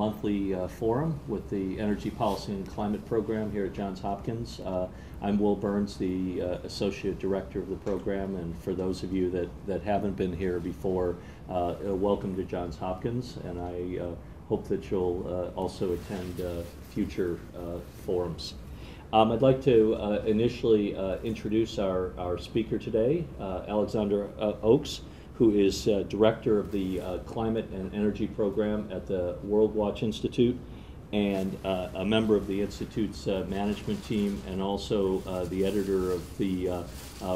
monthly forum with the Energy Policy and Climate Program here at Johns Hopkins. I'm Will Burns, the Associate Director of the program, and for those of you that haven't been here before, welcome to Johns Hopkins, and I hope that you'll also attend future forums. I'd like to initially introduce our speaker today, Alexandra Oakes, who is Director of the Climate and Energy Program at the World Watch Institute, and a member of the Institute's management team, and also the editor of the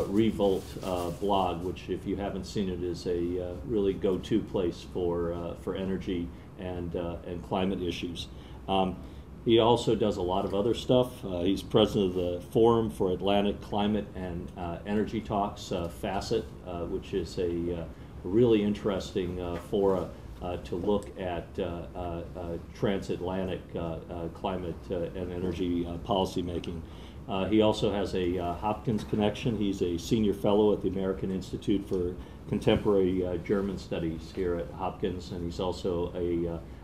Revolt blog, which, if you haven't seen it, is a really go-to place for energy and climate issues. He also does a lot of other stuff. He's president of the Forum for Atlantic Climate and Energy Talks, FACET, which is a really interesting fora to look at transatlantic climate and energy policy making. He also has a Hopkins connection. He's a senior fellow at the American Institute for Contemporary German Studies here at Hopkins, and he's also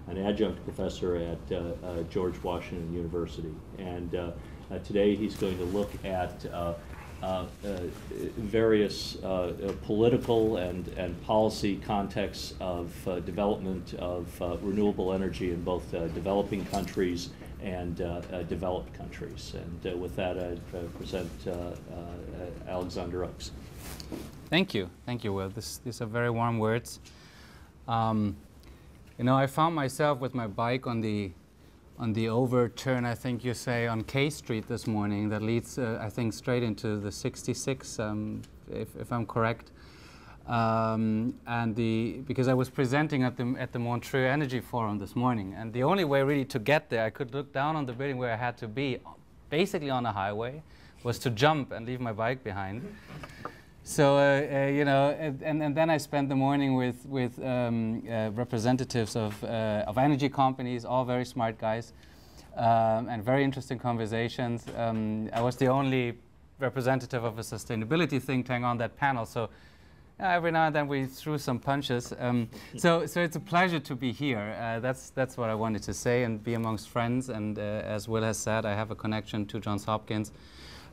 an adjunct professor at George Washington University. And today he's going to look at various political and policy contexts of development of renewable energy in both developing countries and developed countries. And with that, I present Alexandra Oakes. Thank you, Will. These are very warm words. You know, I found myself with my bike on the overturn, I think you say, on K Street this morning that leads, I think, straight into the 66, if I'm correct. Because I was presenting at the Montreux Energy Forum this morning, and the only way really to get there, I could look down on the building where I had to be, basically on a highway, was to jump and leave my bike behind. So, you know, and then I spent the morning with representatives of energy companies, all very smart guys, and very interesting conversations. I was the only representative of a sustainability think tank on that panel, so every now and then we threw some punches. So it's a pleasure to be here. That's what I wanted to say, and be amongst friends. And as Will has said, I have a connection to Johns Hopkins.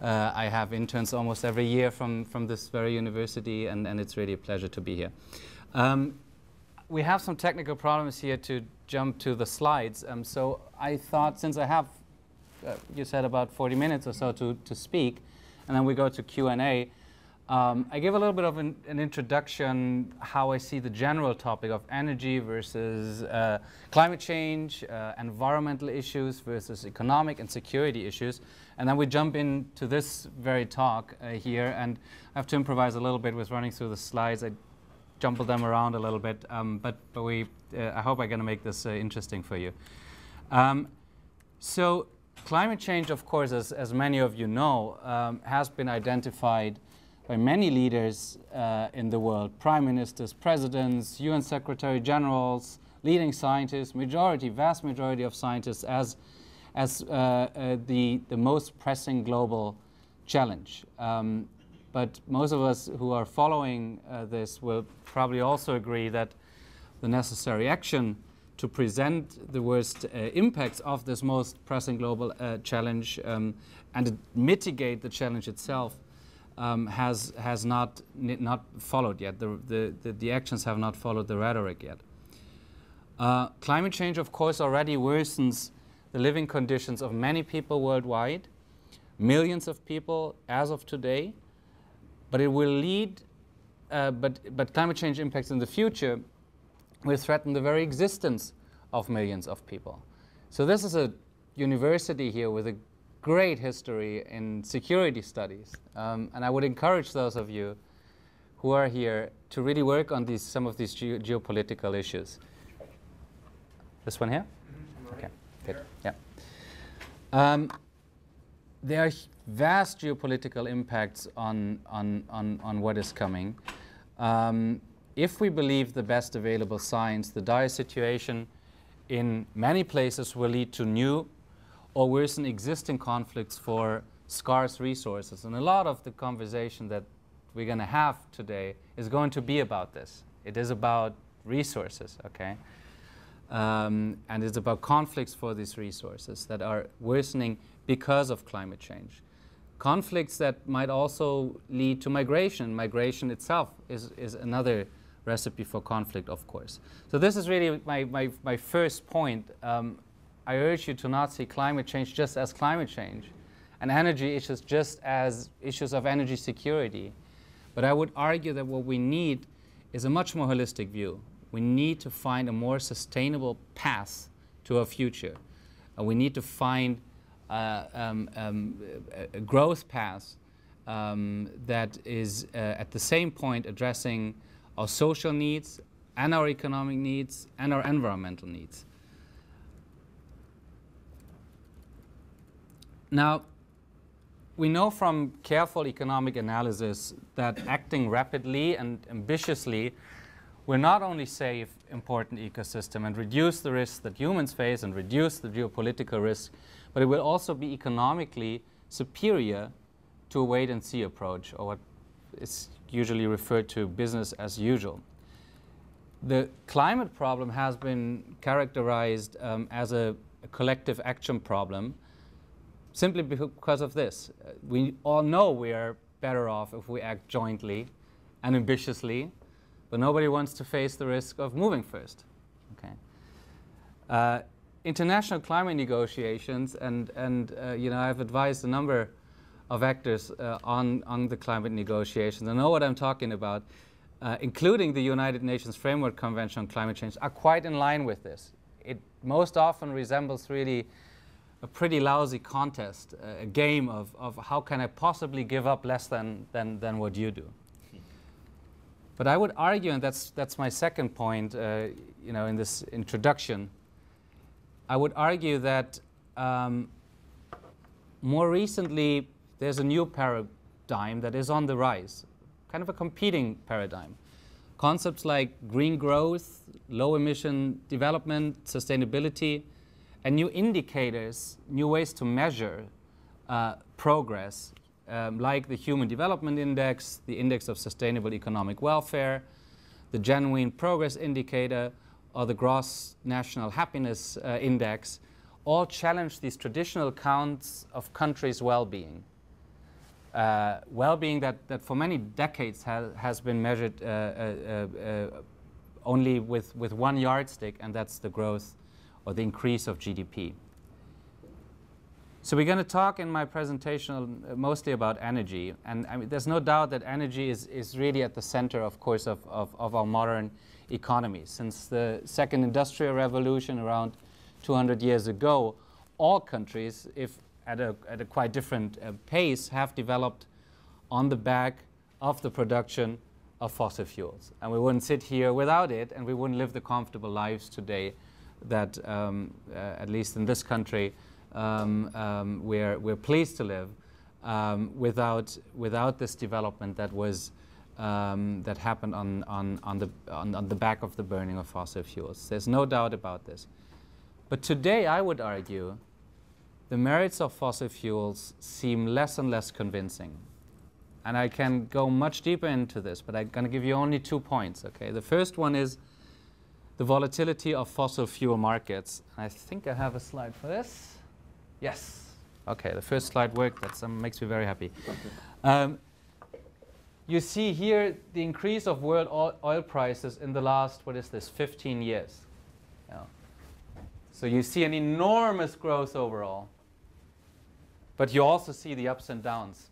I have interns almost every year from this very university, and it's really a pleasure to be here. We have some technical problems here to jump to the slides. So I thought, since I have, you said, about 40 minutes or so to speak, and then we go to Q&A, I give a little bit of an introduction how I see the general topic of energy versus climate change, environmental issues versus economic and security issues. And then we jump into this very talk here, and I have to improvise a little bit with running through the slides. I jumble them around a little bit, but I hope I'm going to make this interesting for you. So climate change, of course, as many of you know, has been identified by many leaders in the world: prime ministers, presidents, UN secretary generals, leading scientists, vast majority of scientists as the most pressing global challenge. But most of us who are following this will probably also agree that the necessary action to present the worst impacts of this most pressing global challenge and to mitigate the challenge itself has not followed yet. The actions have not followed the rhetoric yet. Climate change, of course, already worsens the living conditions of many people worldwide, millions of people as of today, but it will lead, but climate change impacts in the future will threaten the very existence of millions of people. So this is a university here with a great history in security studies, and I would encourage those of you who are here to really work on some of these geopolitical issues. This one here? Okay, good, yeah. There are vast geopolitical impacts on what is coming. If we believe the best available science, the dire situation in many places will lead to new or worsen existing conflicts for scarce resources. And a lot of the conversation that we're going to have today is going to be about this. It is about resources, okay? And it's about conflicts for these resources that are worsening because of climate change. Conflicts that might also lead to migration. Migration itself is another recipe for conflict, of course. So this is really my first point. I urge you to not see climate change just as climate change and energy issues just as issues of energy security. But I would argue that what we need is a much more holistic view. We need to find a more sustainable path to our future. We need to find a growth path that is at the same point addressing our social needs and our economic needs and our environmental needs. Now, we know from careful economic analysis that acting rapidly and ambitiously will not only save important ecosystem and reduce the risks that humans face and reduce the geopolitical risk, but it will also be economically superior to a wait-and-see approach, or what is usually referred to business as usual. The climate problem has been characterized as a collective action problem simply because of this. We all know we are better off if we act jointly and ambitiously, but nobody wants to face the risk of moving first. Okay. International climate negotiations, and you know, I've advised a number of actors on the climate negotiations. I know what I'm talking about, including the United Nations Framework Convention on Climate Change, are quite in line with this. It most often resembles really a pretty lousy contest, a game of how can I possibly give up less than what you do. But I would argue, and that's my second point, you know, in this introduction, I would argue that more recently there's a new paradigm that is on the rise, kind of a competing paradigm. Concepts like green growth, low emission development, sustainability, and new indicators, new ways to measure progress, like the Human Development Index, the Index of Sustainable Economic Welfare, the Genuine Progress Indicator, or the Gross National Happiness Index, all challenge these traditional counts of countries' well-being. Well-being that for many decades has been measured only with one yardstick, and that's the growth or the increase of GDP. So we're going to talk in my presentation mostly about energy. And I mean, there's no doubt that energy is really at the center, of course, of our modern economy. Since the second industrial revolution around 200 years ago, all countries, if at a quite different pace, have developed on the back of the production of fossil fuels. And we wouldn't sit here without it, and we wouldn't live the comfortable lives today that, at least in this country, we're pleased to live without this development that was that happened on the back of the burning of fossil fuels. There's no doubt about this. But today, I would argue, the merits of fossil fuels seem less and less convincing. And I can go much deeper into this, but I'm going to give you only 2 points. Okay, the first one is the volatility of fossil fuel markets. I think I have a slide for this. Yes. Okay, the first slide worked. That makes me very happy. You see here the increase of world oil prices in the last, 15 years. Yeah. So you see an enormous growth overall. But you also see the ups and downs.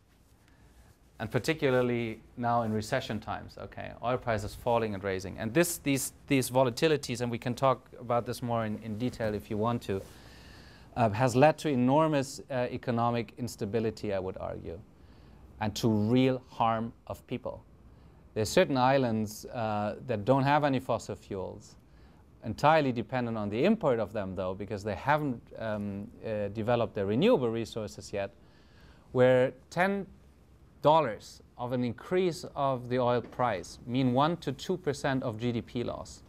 And particularly now in recession times, okay, oil prices falling and raising. And these volatilities, and we can talk about this more in detail if you want to, has led to enormous economic instability, I would argue, and to real harm of people. There's certain islands that don't have any fossil fuels, entirely dependent on the import of them, though, because they haven't developed their renewable resources yet, where $10 of an increase of the oil price mean 1% to 2% of GDP loss.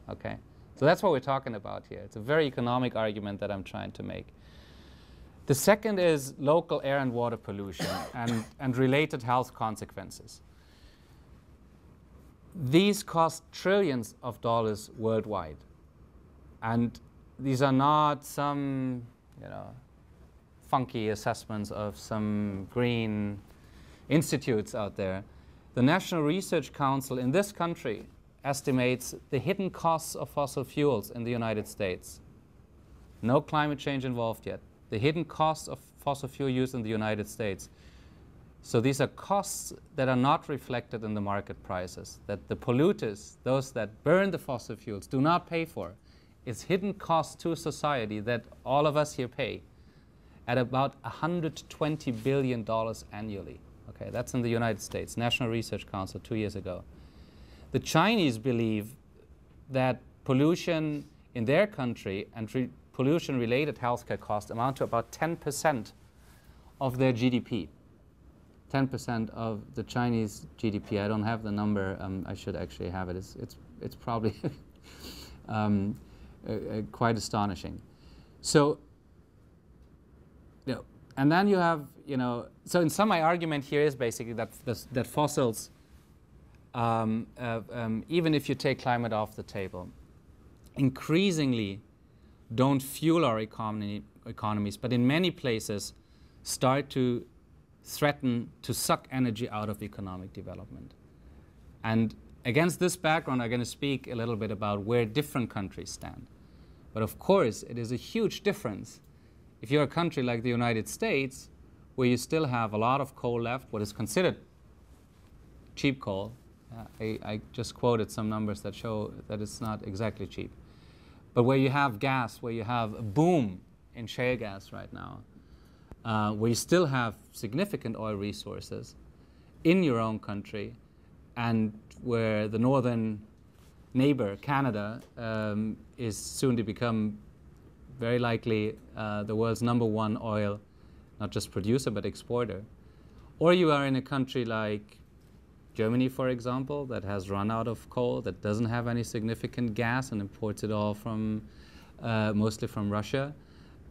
Okay, so that's what we're talking about here. It's a very economic argument that I'm trying to make. The second is local air and water pollution and related health consequences. These cost trillions of dollars worldwide. And these are not some, funky assessments of some green institutes out there. The National Research Council in this country estimates the hidden costs of fossil fuels in the United States. No climate change involved yet. The hidden costs of fossil fuel use in the United States. So these are costs that are not reflected in the market prices, that the polluters, those that burn the fossil fuels, do not pay for. It's hidden costs to society that all of us here pay at about $120 billion annually. Okay, that's in the United States, National Research Council 2 years ago. The Chinese believe that pollution in their country and pollution-related healthcare costs amount to about 10% of their GDP. 10% of the Chinese GDP. I don't have the number. I should actually have it. It's probably quite astonishing. So, and then you have, so in sum, my argument here is basically that fossils, even if you take climate off the table, increasingly don't fuel our economies, but in many places start to threaten to suck energy out of economic development. And against this background, I'm going to speak a little bit about where different countries stand. But of course, it is a huge difference if you're a country like the United States, where you still have a lot of coal left, what is considered cheap coal. I just quoted some numbers that show that it's not exactly cheap. But where you have gas, where you have a boom in shale gas right now, where you still have significant oil resources in your own country, and where the northern neighbor, Canada, is soon to become very likely the world's #1 oil, not just producer, but exporter. Or you are in a country like Germany, for example, that has run out of coal, that doesn't have any significant gas and imports it all from, mostly from Russia,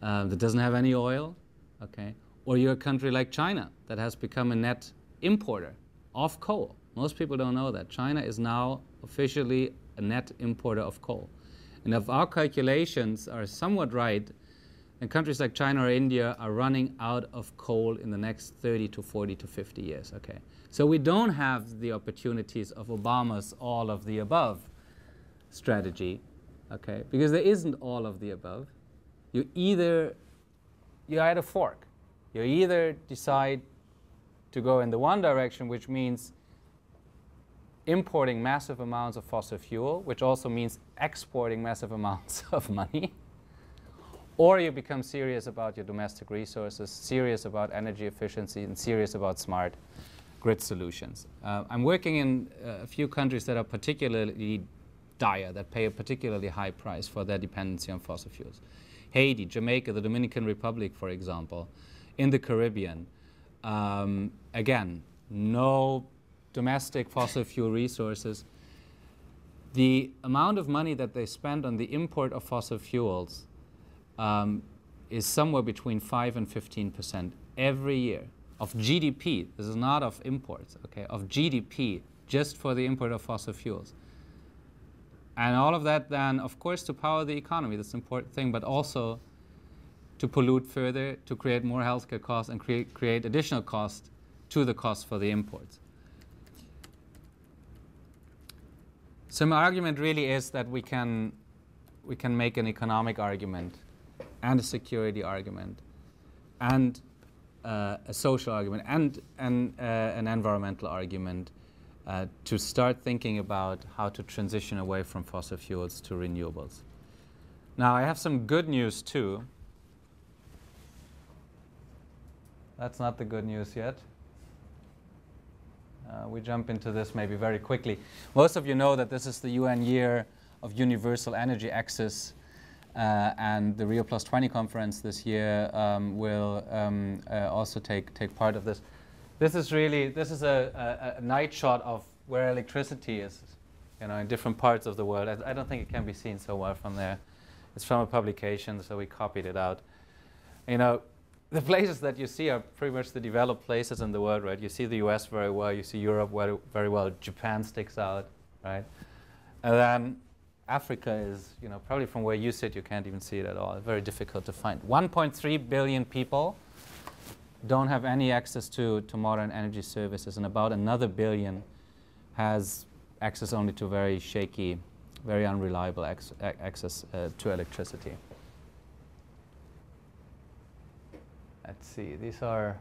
that doesn't have any oil, okay? Or you're a country like China that has become a net importer of coal. Most people don't know that. China is now officially a net importer of coal. And if our calculations are somewhat right, then countries like China or India are running out of coal in the next 30 to 40 to 50 years, okay? So we don't have the opportunities of Obama's all of the above strategy, okay? Because there isn't all of the above. You either fork. You either decide to go in the one direction, which means importing massive amounts of fossil fuel, which also means exporting massive amounts of money, or you become serious about your domestic resources, serious about energy efficiency, and serious about smart grid solutions. I'm working in a few countries that are particularly dire, that pay a particularly high price for their dependency on fossil fuels. Haiti, Jamaica, the Dominican Republic, for example, in the Caribbean. Again, no domestic fossil fuel resources. The amount of money that they spend on the import of fossil fuels is somewhere between 5 and 15% every year of GDP. This is not of imports, okay, of GDP just for the import of fossil fuels. And all of that then, of course, to power the economy, that's an important thing, but also to pollute further, to create more healthcare costs and create additional cost to the cost for the imports. So my argument really is that we can make an economic argument and a security argument and a social argument and an environmental argument to start thinking about how to transition away from fossil fuels to renewables. Now, I have some good news too. That's not the good news yet. We jump into this maybe very quickly. Most of you know that this is the UN Year of Universal Energy Access, and the Rio Plus 20 conference this year will also take part of this. This is a night shot of where electricity is, in different parts of the world. I don't think it can be seen so well from there. It's from a publication, so we copied it out. The places that you see are pretty much the developed places in the world, right? You see the US very well, you see Europe very well, Japan sticks out, right? And then Africa is, probably from where you sit, you can't even see it at all. Very difficult to find. 1.3 billion people don't have any access to modern energy services, and about another billion has access only to very shaky, very unreliable access to electricity. Let's see, these are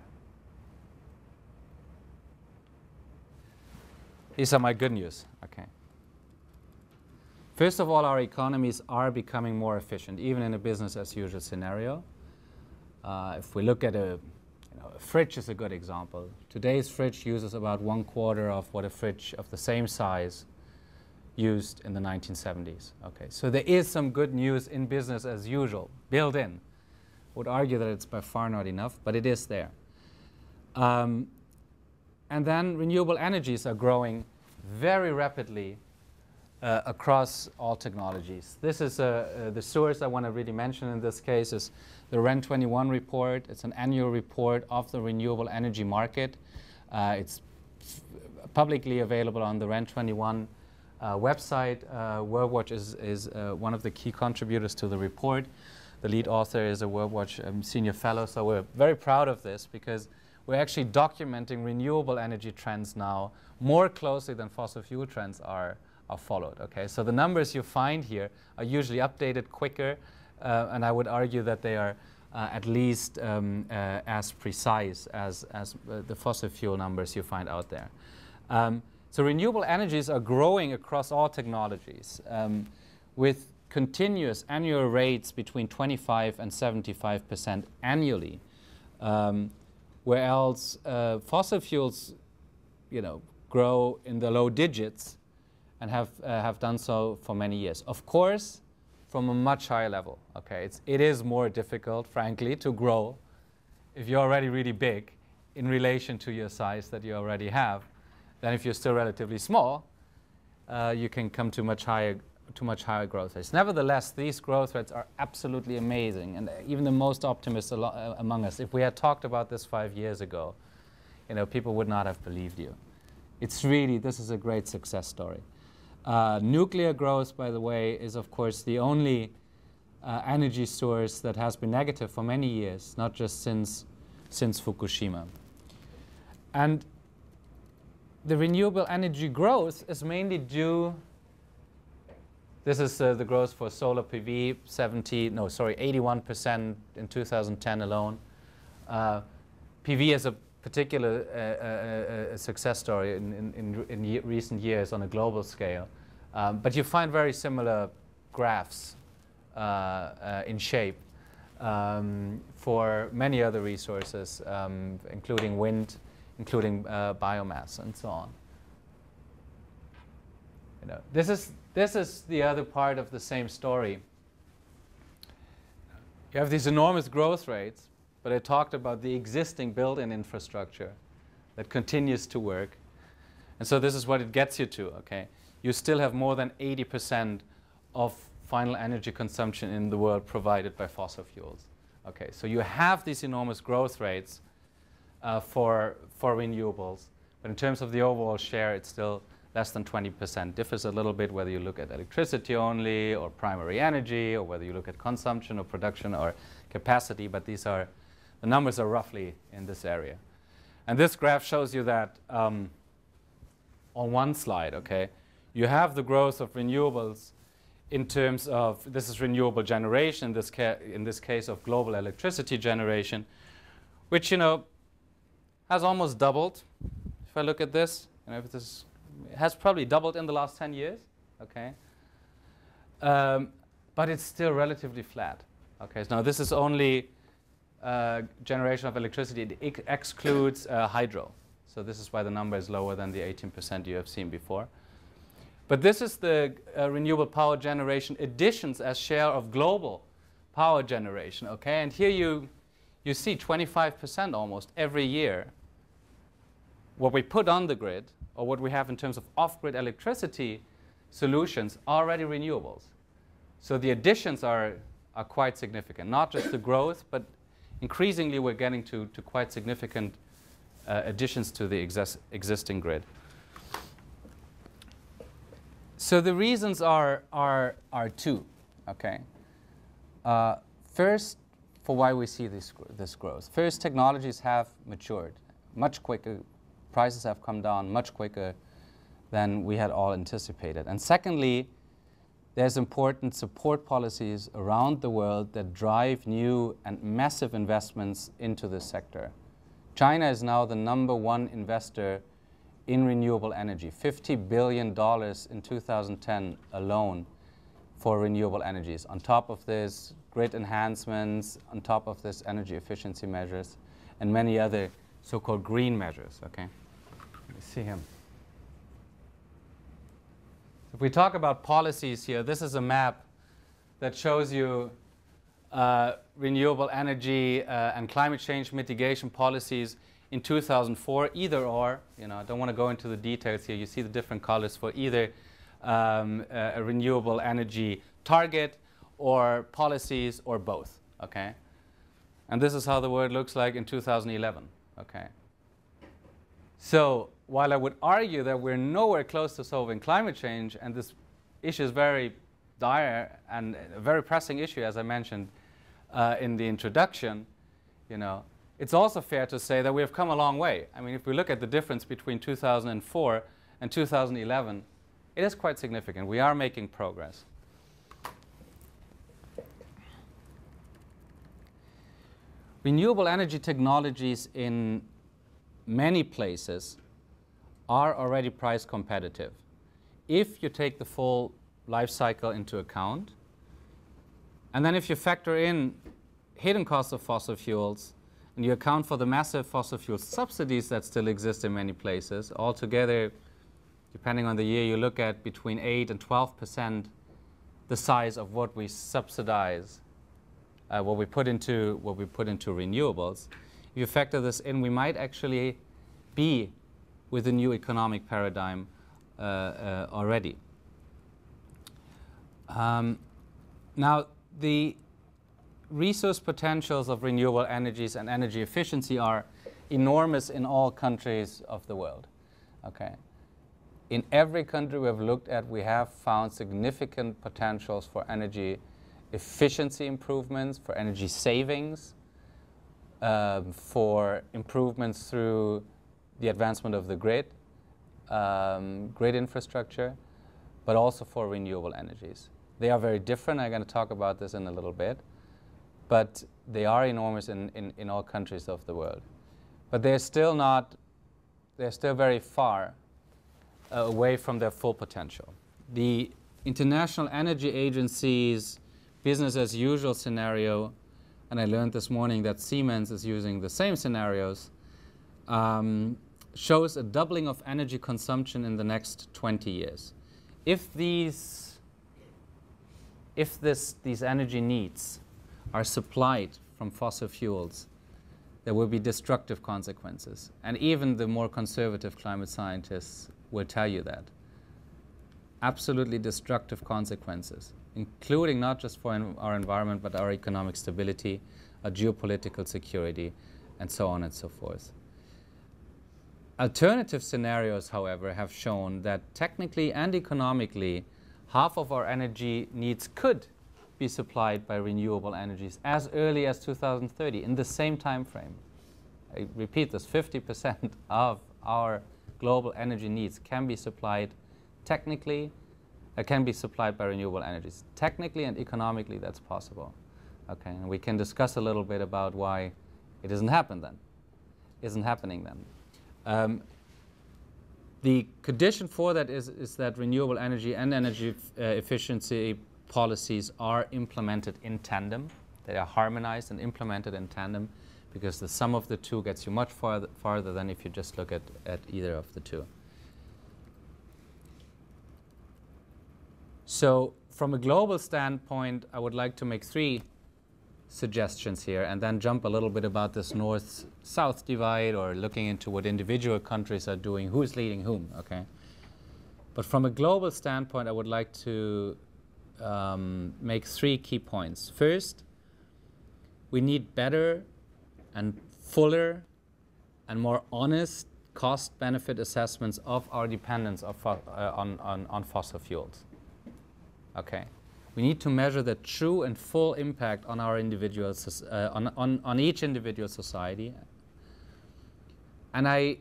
my good news. Okay. First of all, our economies are becoming more efficient, even in a business as usual scenario. If we look at a fridge is a good example. Today's fridge uses about 1/4 of what a fridge of the same size used in the 1970s. Okay, so there is some good news in business as usual, built in. Would argue that it's by far not enough, but it is there. And then renewable energies are growing very rapidly across all technologies. This is the source I want to really mention in this case is the REN 21 report. It's an annual report of the renewable energy market. It's publicly available on the REN 21 website. WorldWatch is one of the key contributors to the report. The lead author is a WorldWatch senior fellow, so we're very proud of this because we're actually documenting renewable energy trends now more closely than fossil fuel trends are followed. Okay, so the numbers you find here are usually updated quicker, and I would argue that they are at least as precise as the fossil fuel numbers you find out there. So renewable energies are growing across all technologies with continuous annual rates between 25 and 75% annually, where else fossil fuels, grow in the low digits and have done so for many years. Of course, from a much higher level. Okay, it is more difficult, frankly, to grow if you're already really big in relation to your size that you already have. Then, if you're still relatively small, you can come to much higher growth rates. Nevertheless, these growth rates are absolutely amazing, and even the most optimists among us, if we had talked about this 5 years ago, people would not have believed you. This is a great success story. Nuclear growth, by the way, is of course the only energy source that has been negative for many years, not just since Fukushima. And the renewable energy growth is mainly due. This is the growth for solar PV, 81% in 2010 alone. PV is a particular success story in recent years on a global scale. But you find very similar graphs in shape for many other resources, including wind, including biomass, and so on. This is the other part of the same story. You have these enormous growth rates, but I talked about the existing built-in infrastructure that continues to work. And so this is what it gets you to, okay? You still have more than 80% of final energy consumption in the world provided by fossil fuels. Okay, so you have these enormous growth rates for renewables, but in terms of the overall share, it's still less than 20%. Differs a little bit whether you look at electricity only or primary energy, or whether you look at consumption or production or capacity, but the numbers are roughly in this area. And this graph shows you that on one slide, okay, you have the growth of renewables in terms of, this is renewable generation, in this case of global electricity generation, which, has almost doubled. If I look at this, it has probably doubled in the last 10 years, okay? But it's still relatively flat. Okay, so now this is only generation of electricity. It excludes hydro. So this is why the number is lower than the 18% you have seen before. But this is the renewable power generation additions as share of global power generation, okay? And here you see 25% almost every year. What we put on the grid, or what we have in terms of off-grid electricity solutions, are already renewables. So the additions are quite significant, not just the growth, but increasingly we're getting to quite significant additions to the existing grid. So the reasons are two, okay? First, for why we see this growth. First, technologies have matured much quicker. Prices have come down much quicker than we had all anticipated. And secondly, there's important support policies around the world that drive new and massive investments into this sector. China is now the #1 investor in renewable energy, $50 billion in 2010 alone for renewable energies. On top of this, grid enhancements, on top of this, energy efficiency measures, and many other so-called green measures, okay? Let me see him. If we talk about policies here, this is a map that shows you renewable energy and climate change mitigation policies in 2004, either or. You know, I don't want to go into the details here. You see the different colors for either a renewable energy target or policies or both, okay? And this is how the world looks like in 2011, okay? So while I would argue that we're nowhere close to solving climate change, and this issue is very dire and a very pressing issue, as I mentioned in the introduction, you know, it's also fair to say that we have come a long way. I mean, if we look at the difference between 2004 and 2011, it is quite significant. We are making progress. Renewable energy technologies in many places are already price competitive if you take the full life cycle into account. And then if you factor in hidden costs of fossil fuels and you account for the massive fossil fuel subsidies that still exist in many places, altogether, depending on the year you look at, between 8 and 12% the size of what we subsidize, what we put into renewables. If you factor this in, we might actually be with a new economic paradigm already. Now, the resource potentials of renewable energies and energy efficiency are enormous in all countries of the world. Okay. In every country we have looked at, we have found significant potentials for energy efficiency improvements, for energy savings, for improvements through the advancement of the grid infrastructure, but also for renewable energies. They are very different. I'm going to talk about this in a little bit. But they are enormous in all countries of the world. But they're still very far away from their full potential. The International Energy Agency's business as usual scenario, and I learned this morning that Siemens is using the same scenarios, shows a doubling of energy consumption in the next 20 years. If these energy needs are supplied from fossil fuels, there will be destructive consequences. And even the more conservative climate scientists will tell you that. Absolutely destructive consequences, including not just for our environment, but our economic stability, our geopolitical security, and so on and so forth. Alternative scenarios, however, have shown that technically and economically, half of our energy needs could be supplied by renewable energies as early as 2030 in the same time frame. I repeat this, 50% of our global energy needs can be supplied technically, can be supplied by renewable energies. Technically and economically, that's possible. Okay, and we can discuss a little bit about why it isn't happening then. The condition for that is that renewable energy and energy efficiency policies are implemented in tandem. They are harmonized and implemented in tandem, because the sum of the two gets you much farther than if you just look at either of the two. So from a global standpoint, I would like to make 3 suggestions here and then jump a little bit about this north-south divide, or looking into what individual countries are doing, who's leading whom, okay? But from a global standpoint, I would like to make 3 key points. First, we need better and fuller and more honest cost-benefit assessments of our dependence on fossil fuels. Okay, we need to measure the true and full impact on our individual, on each individual society. And I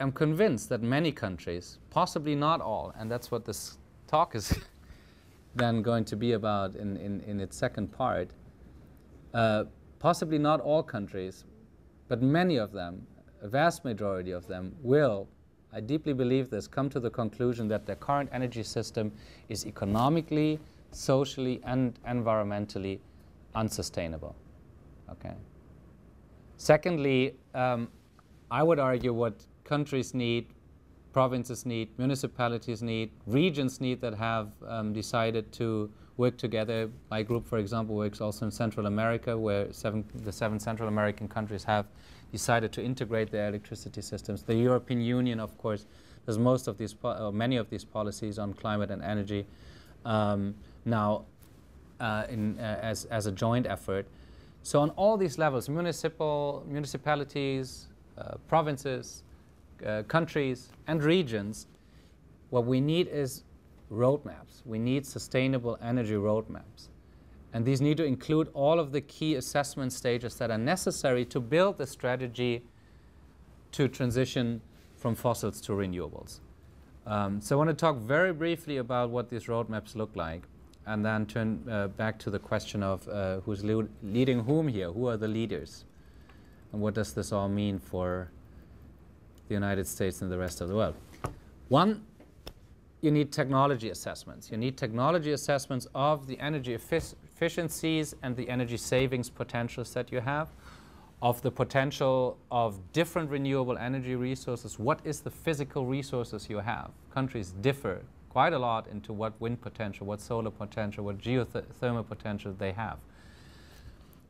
am convinced that many countries, possibly not all, and that's what this talk is then going to be about in its second part, possibly not all countries, but many of them, a vast majority of them will, I deeply believe this, come to the conclusion that their current energy system is economically, socially, and environmentally unsustainable. Okay. Secondly, I would argue what countries need, provinces need, municipalities need, regions need that have decided to work together. My group, for example, works also in Central America, where the 7 Central American countries have decided to integrate their electricity systems. The European Union, of course, does most of these, many of these policies on climate and energy now as a joint effort. So on all these levels, municipalities, provinces, countries, and regions, what we need is roadmaps. We need sustainable energy roadmaps. And these need to include all of the key assessment stages that are necessary to build the strategy to transition from fossils to renewables. So I want to talk very briefly about what these roadmaps look like, and then turn back to the question of who's leading whom here, who are the leaders, and what does this all mean for the United States and the rest of the world. One, you need technology assessments. You need technology assessments of the energy efficiencies and the energy savings potentials that you have, of the potential of different renewable energy resources. What is the physical resources you have? Countries differ quite a lot into what wind potential, what solar potential, what geothermal potential they have.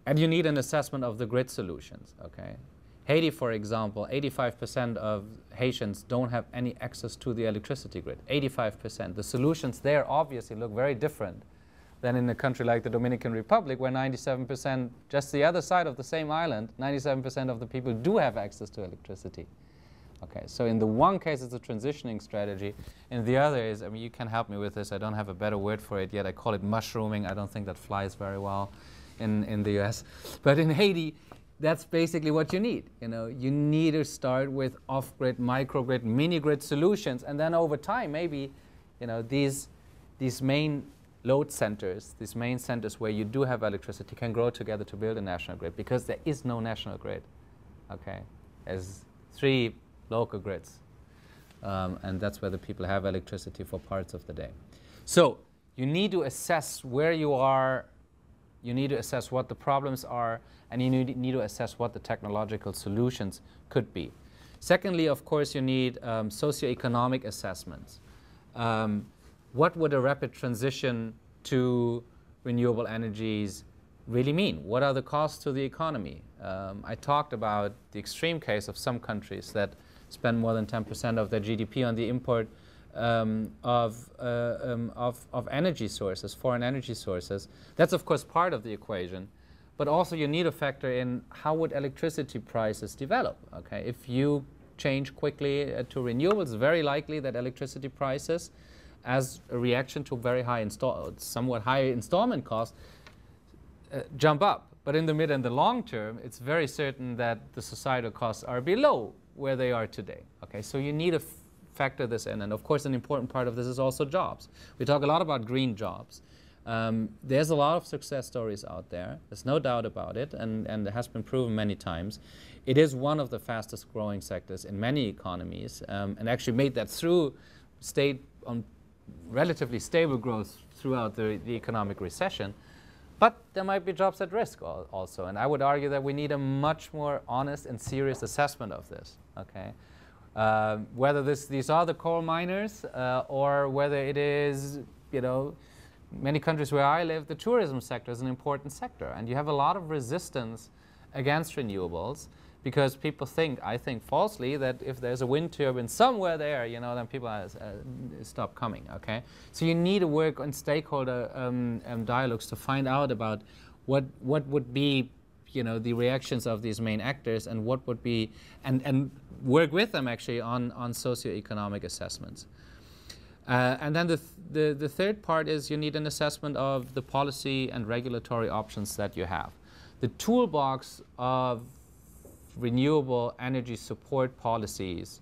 And you need an assessment of the grid solutions, okay? Haiti, for example, 85% of Haitians don't have any access to the electricity grid, 85%. The solutions there obviously look very different than in a country like the Dominican Republic, where 97%, just the other side of the same island, 97% of the people do have access to electricity. Okay, so in the one case it's a transitioning strategy, in the other is, I mean, you can help me with this, I don't have a better word for it yet, I call it mushrooming. I don't think that flies very well in the US. But in Haiti, that's basically what you need. You know, you need to start with off-grid, microgrid, mini-grid solutions, and then over time, maybe, you know, these main load centers, these main centers where you do have electricity, can grow together to build a national grid, because there is no national grid. Okay, there's 3 local grids, and that's where the people have electricity for parts of the day. So you need to assess where you are. You need to assess what the problems are, and you need to assess what the technological solutions could be. Secondly, of course, you need socioeconomic assessments. What would a rapid transition to renewable energies really mean? What are the costs to the economy? I talked about the extreme case of some countries that spend more than 10% of their GDP on the import of energy sources, foreign energy sources. That's of course part of the equation, but also you need to factor in how would electricity prices develop. Okay, if you change quickly to renewables, it's very likely that electricity prices, as a reaction to very high somewhat higher installment costs, jump up. But in the mid and the long term, it's very certain that the societal costs are below where they are today. Okay, so you need to factor this in, and of course an important part of this is also jobs. We talk a lot about green jobs. There's a lot of success stories out there, there's no doubt about it, and it has been proven many times. It is one of the fastest growing sectors in many economies, and actually made that through on relatively stable growth throughout the economic recession. But there might be jobs at risk also, and I would argue that we need a much more honest and serious assessment of this. Okay, whether these are the coal miners or whether it is, you know, many countries where I live, the tourism sector is an important sector, and you have a lot of resistance against renewables because people think, I think falsely, that if there's a wind turbine somewhere there, you know, then people stop coming. Okay, so you need to work on stakeholder dialogues to find out about what would be, the reactions of these main actors and what would be, and work with them actually on socioeconomic assessments. And then the third part is you need an assessment of the policy and regulatory options that you have. The toolbox of renewable energy support policies,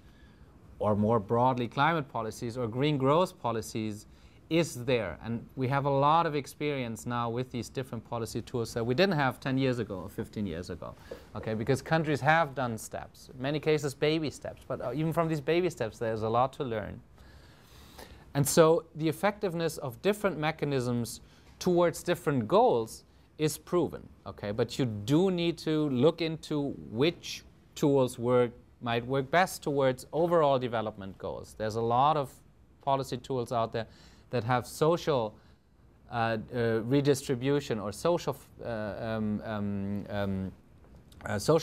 or more broadly climate policies or green growth policies, is there. And we have a lot of experience now with these different policy tools that we didn't have 10 years ago or 15 years ago. Okay, because countries have done steps, in many cases baby steps, but even from these baby steps there's a lot to learn. And so the effectiveness of different mechanisms towards different goals is proven, okay? But you do need to look into which tools might work best towards overall development goals. There's a lot of policy tools out there that have social redistribution or social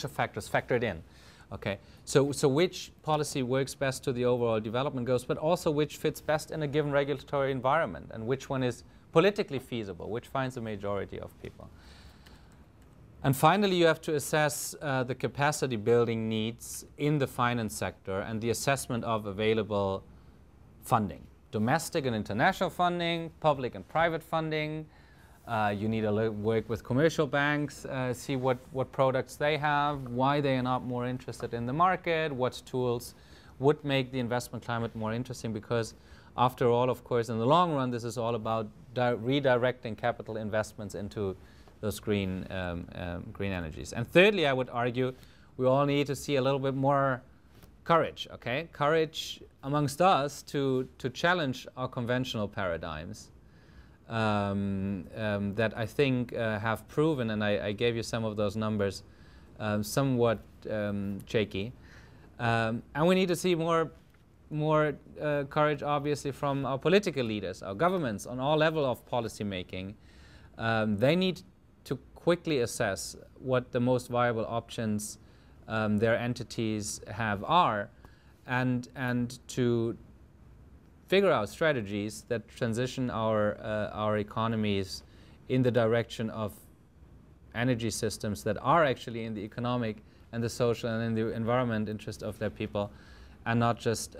factors factored in. Okay, so which policy works best to the overall development goals, but also which fits best in a given regulatory environment, and which one is politically feasible, which finds a majority of people. And finally, you have to assess the capacity building needs in the finance sector and the assessment of available funding. Domestic and international funding, public and private funding. You need to work with commercial banks, see what products they have, why they are not more interested in the market, what tools would make the investment climate more interesting, because after all, of course, in the long run, this is all about redirecting capital investments into those green energies. And thirdly, I would argue we all need to see a little bit more courage, okay? Courage amongst us to challenge our conventional paradigms. That I think have proven, and I gave you some of those numbers, somewhat shaky. And we need to see more courage, obviously, from our political leaders, our governments on all levels of policy making. They need to quickly assess what the most viable options their entities are, and to figure out strategies that transition our economies in the direction of energy systems that are actually in the economic and the social and in the environment interest of their people, and not just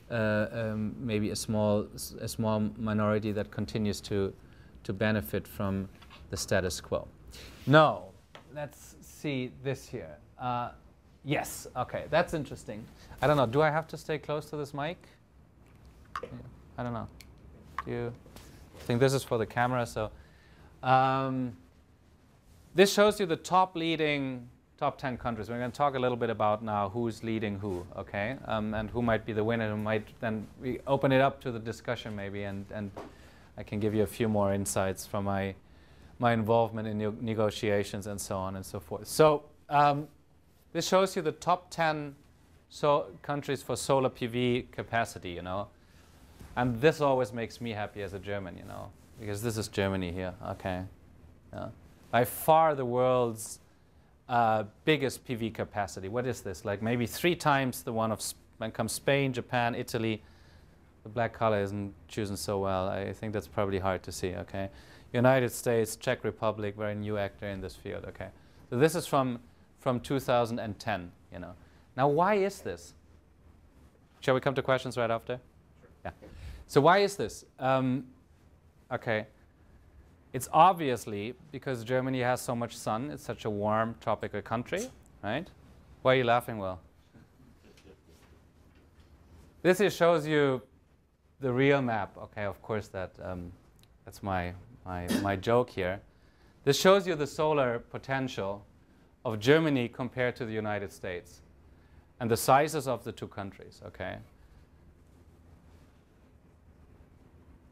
maybe a small minority that continues to benefit from the status quo. No, let's see this here. Yes, okay, that's interesting. I don't know, do I have to stay close to this mic? I don't know. Do you think this is for the camera? So this shows you the top 10 countries. We're going to talk a little bit about now who's leading who, okay? And who might be the winner, who might then we open it up to the discussion maybe, and I can give you a few more insights from my involvement in negotiations and so on and so forth. So this shows you the top 10 countries for solar PV capacity, you know. And this always makes me happy as a German, you know, because this is Germany here, okay. Yeah. By far the world's biggest PV capacity. What is this? Like maybe 3 times the one of when comes Spain, Japan, Italy. The black color isn't chosen so well. I think that's probably hard to see, okay. United States, Czech Republic, very new actor in this field, okay. So this is from 2010, you know. Now why is this? Shall we come to questions right after? Sure. Yeah. So why is this? Okay. It's obviously because Germany has so much sun. It's such a warm tropical country, right? Why are you laughing, Will? This here shows you the real map. Okay, of course that's my joke here. This shows you the solar potential of Germany compared to the United States and the sizes of the two countries, okay?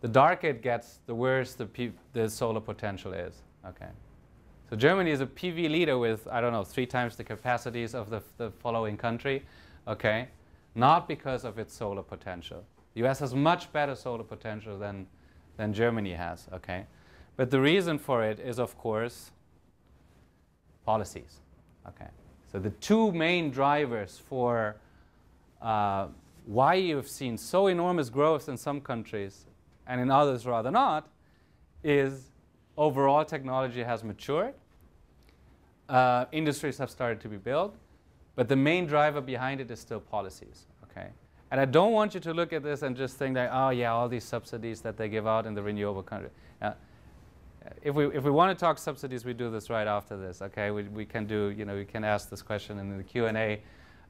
The darker it gets, the worse the solar potential is, okay? So Germany is a PV leader with, I don't know, 3 times the capacities of the following country, okay? Not because of its solar potential. The US has much better solar potential than Germany has, okay? But the reason for it is, of course, policies, okay? So the 2 main drivers for why you've seen so enormous growth in some countries and in others rather not, is overall technology has matured, industries have started to be built, but the main driver behind it is still policies. Okay, and I don't want you to look at this and just think that, oh yeah, all these subsidies that they give out in the renewable country. If we want to talk subsidies, we do this right after this. Okay, we can do, you know, we can ask this question in the Q&A,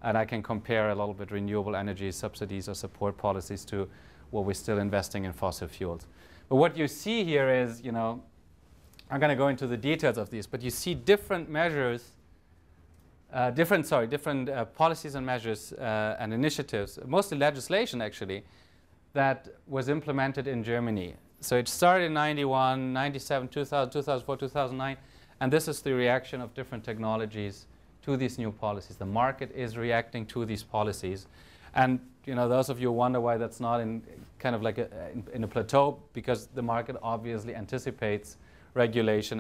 and I can compare a little bit renewable energy subsidies or support policies to what we're still investing in fossil fuels. But what you see here is, you know, I'm going to go into the details of these, but you see different measures, different policies and measures and initiatives, mostly legislation actually, that was implemented in Germany. So it started in 91, 97, 2000, 2004, 2009, and this is the reaction of different technologies to these new policies. The market is reacting to these policies. And you know, those of you who wonder why that's not in kind of like in a plateau, because the market obviously anticipates regulation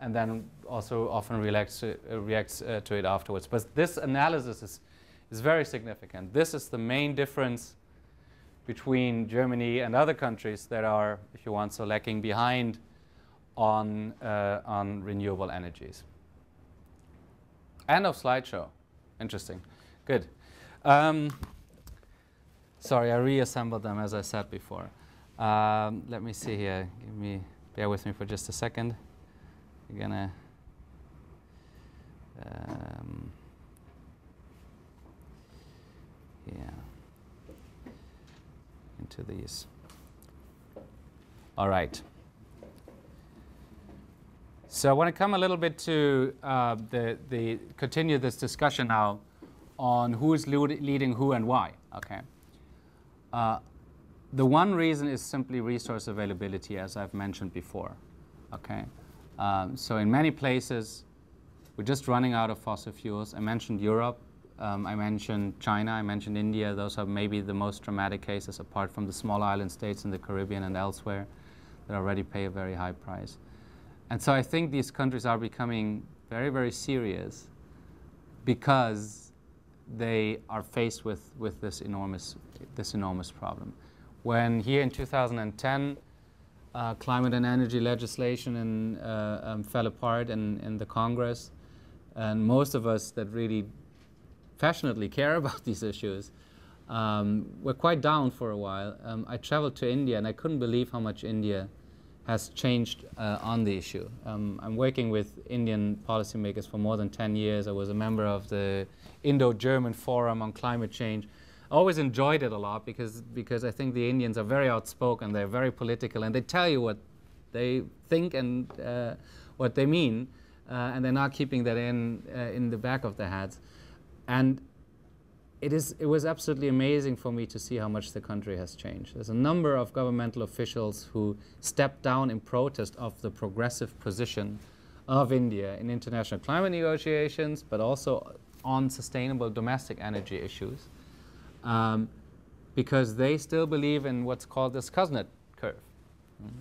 and then also often reacts to it afterwards. But this analysis is very significant. This is the main difference between Germany and other countries that are, if you want, so lacking behind on renewable energies. End of slideshow. Interesting. Good. Sorry, I reassembled them as I said before. Let me see here. Bear with me for just a second. We're gonna into these. All right. So I want to come a little bit to continue this discussion now on who's leading who and why. Okay. The one reason is simply resource availability, as I've mentioned before. Okay. So in many places, we're just running out of fossil fuels. I mentioned Europe. I mentioned China. I mentioned India. Those are maybe the most dramatic cases, apart from the small island states in the Caribbean and elsewhere that already pay a very high price. And so I think these countries are becoming very, very serious because they are faced with this enormous problem. When here in 2010, climate and energy legislation fell apart in the Congress, and most of us that really passionately care about these issues were quite down for a while. I traveled to India, and I couldn't believe how much India has changed on the issue. I'm working with Indian policymakers for more than 10 years. I was a member of the Indo-German Forum on Climate Change. I always enjoyed it a lot because I think the Indians are very outspoken, they're very political, and they tell you what they think and what they mean, and they're not keeping that in the back of their heads. And it was absolutely amazing for me to see how much the country has changed. There's a number of governmental officials who stepped down in protest of the progressive position of India in international climate negotiations, but also on sustainable domestic energy issues, because they still believe in what's called this Kuznets curve.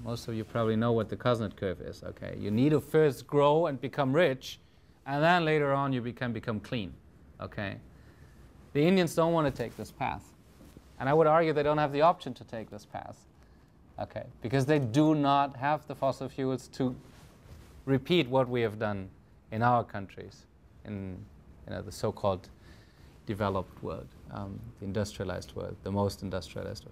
Most of you probably know what the Kuznets curve is. Okay, you need to first grow and become rich, and then later on you can become clean. Okay. The Indians don't want to take this path. And I would argue they don't have the option to take this path. Okay, because they do not have the fossil fuels to repeat what we have done in our countries, in the so-called developed world, the industrialized world, the most industrialized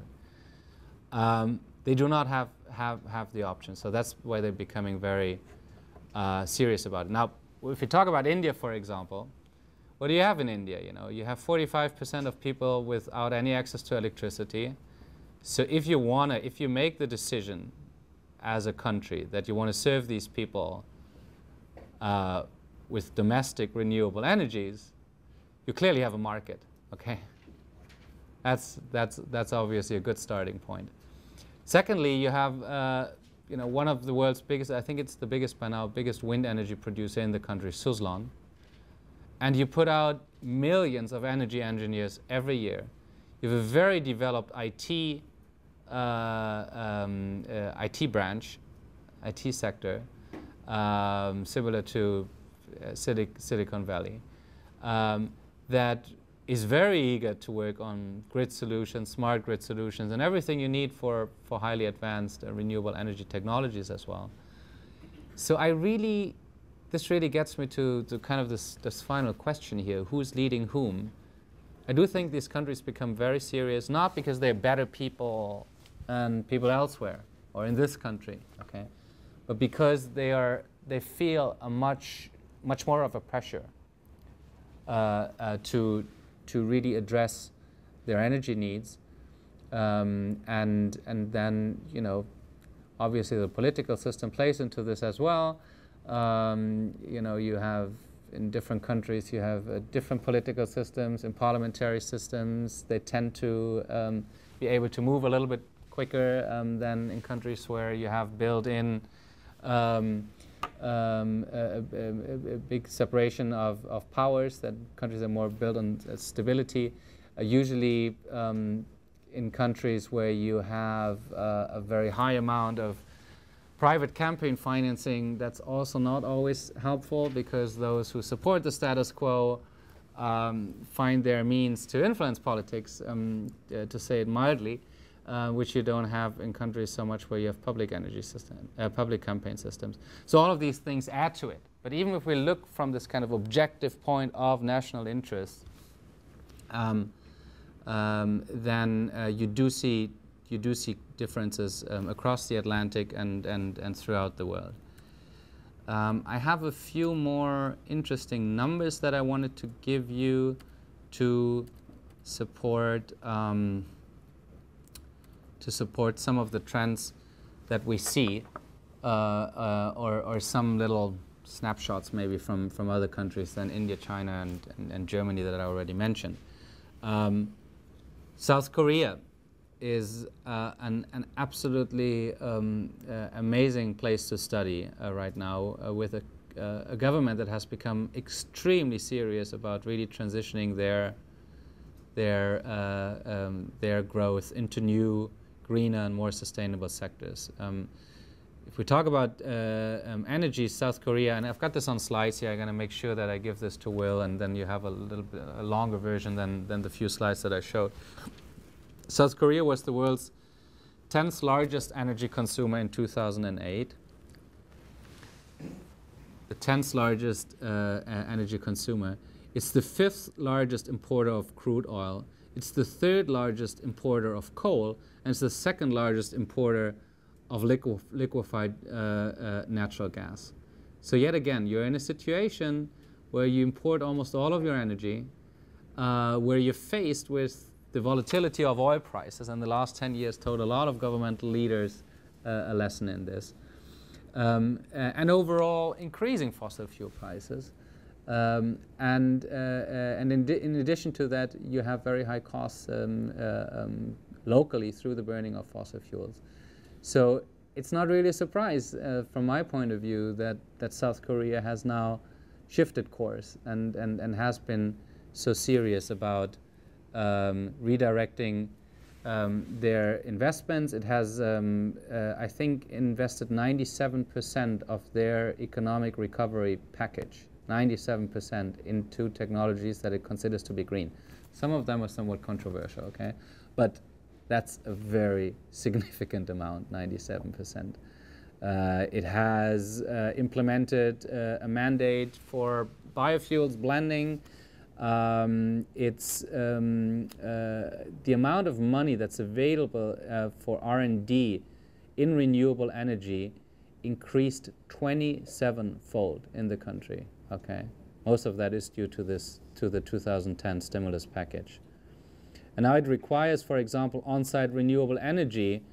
world. They do not have the option. So that's why they're becoming very serious about it. Now, if you talk about India, for example, what do you have in India? You have 45% of people without any access to electricity. So if you make the decision as a country that you want to serve these people with domestic renewable energies, you clearly have a market. Okay, that's obviously a good starting point. Secondly, you have one of the world's biggest, I think it's the biggest by now, biggest wind energy producer in the country, Suzlon. And you put out millions of energy engineers every year. You have a very developed IT branch, IT sector, similar to Silicon Valley, that is very eager to work on grid solutions, smart grid solutions, and everything you need for highly advanced renewable energy technologies as well. So I really this really gets me to kind of this final question here: who's leading whom? I do think these countries become very serious, not because they're better people than people elsewhere or in this country, okay, but because they feel a much more of a pressure to really address their energy needs, and then, you know, obviously the political system plays into this as well. You know, you have in different countries you have different political systems and parliamentary systems. They tend to be able to move a little bit quicker than in countries where you have built-in a big separation of powers, that countries are more built on stability. Usually in countries where you have a very high amount of private campaign financing, that's also not always helpful, because those who support the status quo find their means to influence politics, to say it mildly, which you don't have in countries so much where you have public energy system, public campaign systems. So all of these things add to it. But even if we look from this kind of objective point of national interest, then you do see differences across the Atlantic and throughout the world. I have a few more interesting numbers that I wanted to give you to support some of the trends that we see, or some little snapshots maybe from other countries than India, China, and Germany that I already mentioned. South Korea is an absolutely amazing place to study right now, with a government that has become extremely serious about really transitioning their growth into new, greener and more sustainable sectors. If we talk about energy, South Korea, and I've got this on slides here, I'm going to make sure that I give this to Will, and then you have a little bit a longer version than the few slides that I showed. South Korea was the world's 10th largest energy consumer in 2008. The 10th largest energy consumer. It's the 5th largest importer of crude oil. It's the 3rd largest importer of coal, and it's the 2nd largest importer of liquefied natural gas. So yet again, you're in a situation where you import almost all of your energy, where you're faced with the volatility of oil prices, and the last 10 years taught a lot of governmental leaders a lesson in this, and overall increasing fossil fuel prices. And in addition to that, you have very high costs locally through the burning of fossil fuels. So it's not really a surprise from my point of view that South Korea has now shifted course and has been so serious about redirecting their investments. It has, I think, invested 97% of their economic recovery package, 97%, into technologies that it considers to be green. Some of them are somewhat controversial, okay? But that's a very significant amount, 97%. It has implemented a mandate for biofuels blending. It's the amount of money that's available for R&D in renewable energy increased 27-fold in the country. Okay, most of that is due to the 2010 stimulus package. And now it requires, for example, on-site renewable energy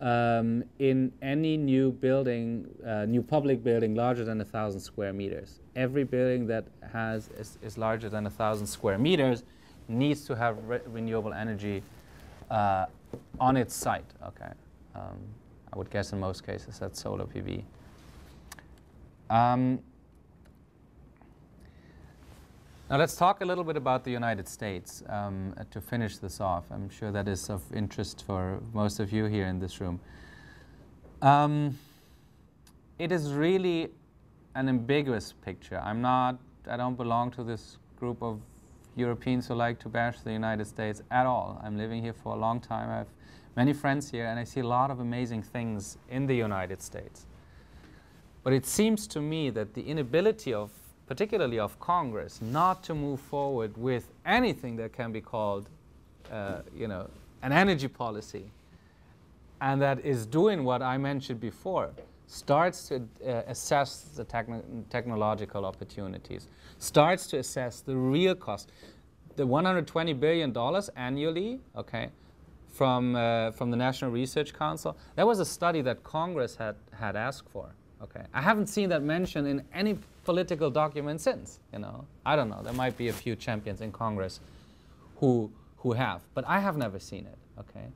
in any new building, new public building larger than 1,000 square meters. Every building that is larger than 1,000 square meters needs to have renewable energy on its site. Okay, I would guess in most cases that's solar PV. Now let's talk a little bit about the United States to finish this off. I'm sure that is of interest for most of you here in this room. It is really an ambiguous picture. I don't belong to this group of Europeans who like to bash the United States at all. I'm living here for a long time. I have many friends here, and I see a lot of amazing things in the United States. But it seems to me that the inability of, particularly of Congress, not to move forward with anything that can be called, you know, an energy policy, and that is doing what I mentioned before, starts to assess the technological opportunities, starts to assess the real cost. The $120 billion annually, okay, from the National Research Council, that was a study that Congress had asked for. Okay, I haven't seen that mentioned in any political document since. You know, I don't know. There might be a few champions in Congress who have, but I have never seen it. Okay,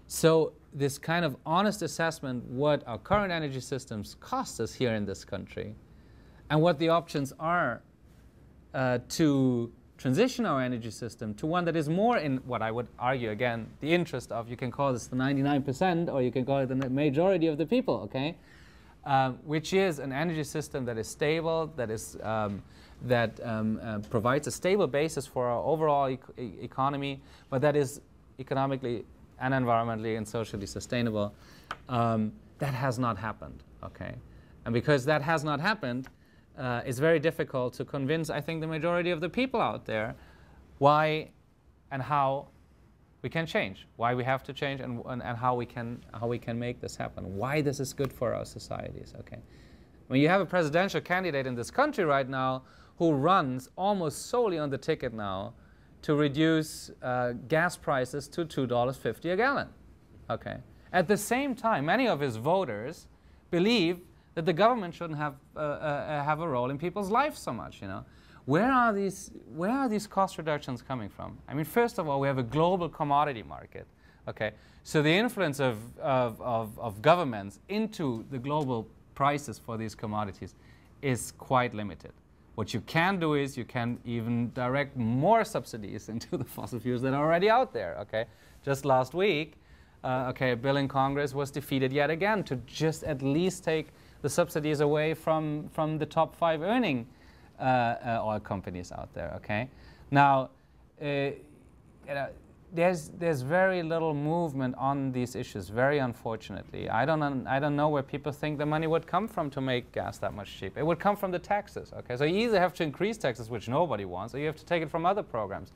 so this kind of honest assessment what our current energy systems cost us here in this country, and what the options are to transition our energy system to one that is more in what I would argue, again, the interest of, you can call this the 99%, or you can call it the majority of the people, okay? Which is an energy system that is stable, that is provides a stable basis for our overall economy, but that is economically and environmentally and socially sustainable. That has not happened, okay? And because that has not happened, it's very difficult to convince, I think, the majority of the people out there why and how we can change, why we have to change, and how we can make this happen, why this is good for our societies. Okay, when you have a presidential candidate in this country right now who runs almost solely on the ticket now to reduce gas prices to $2.50 a gallon. Okay, at the same time, many of his voters believe that the government shouldn't have a role in people's lives so much. You know, where are these cost reductions coming from? I mean, first of all, we have a global commodity market. Okay, so the influence of governments into the global prices for these commodities is quite limited. What you can do is you can even direct more subsidies into the fossil fuels that are already out there. Okay, just last week, a bill in Congress was defeated yet again to just at least take the subsidies away from the top 5 earning oil companies out there. Okay, now you know, there's very little movement on these issues. Very unfortunately, I don't know where people think the money would come from to make gas that much cheaper. It would come from the taxes. Okay, so you either have to increase taxes, which nobody wants, or you have to take it from other programs.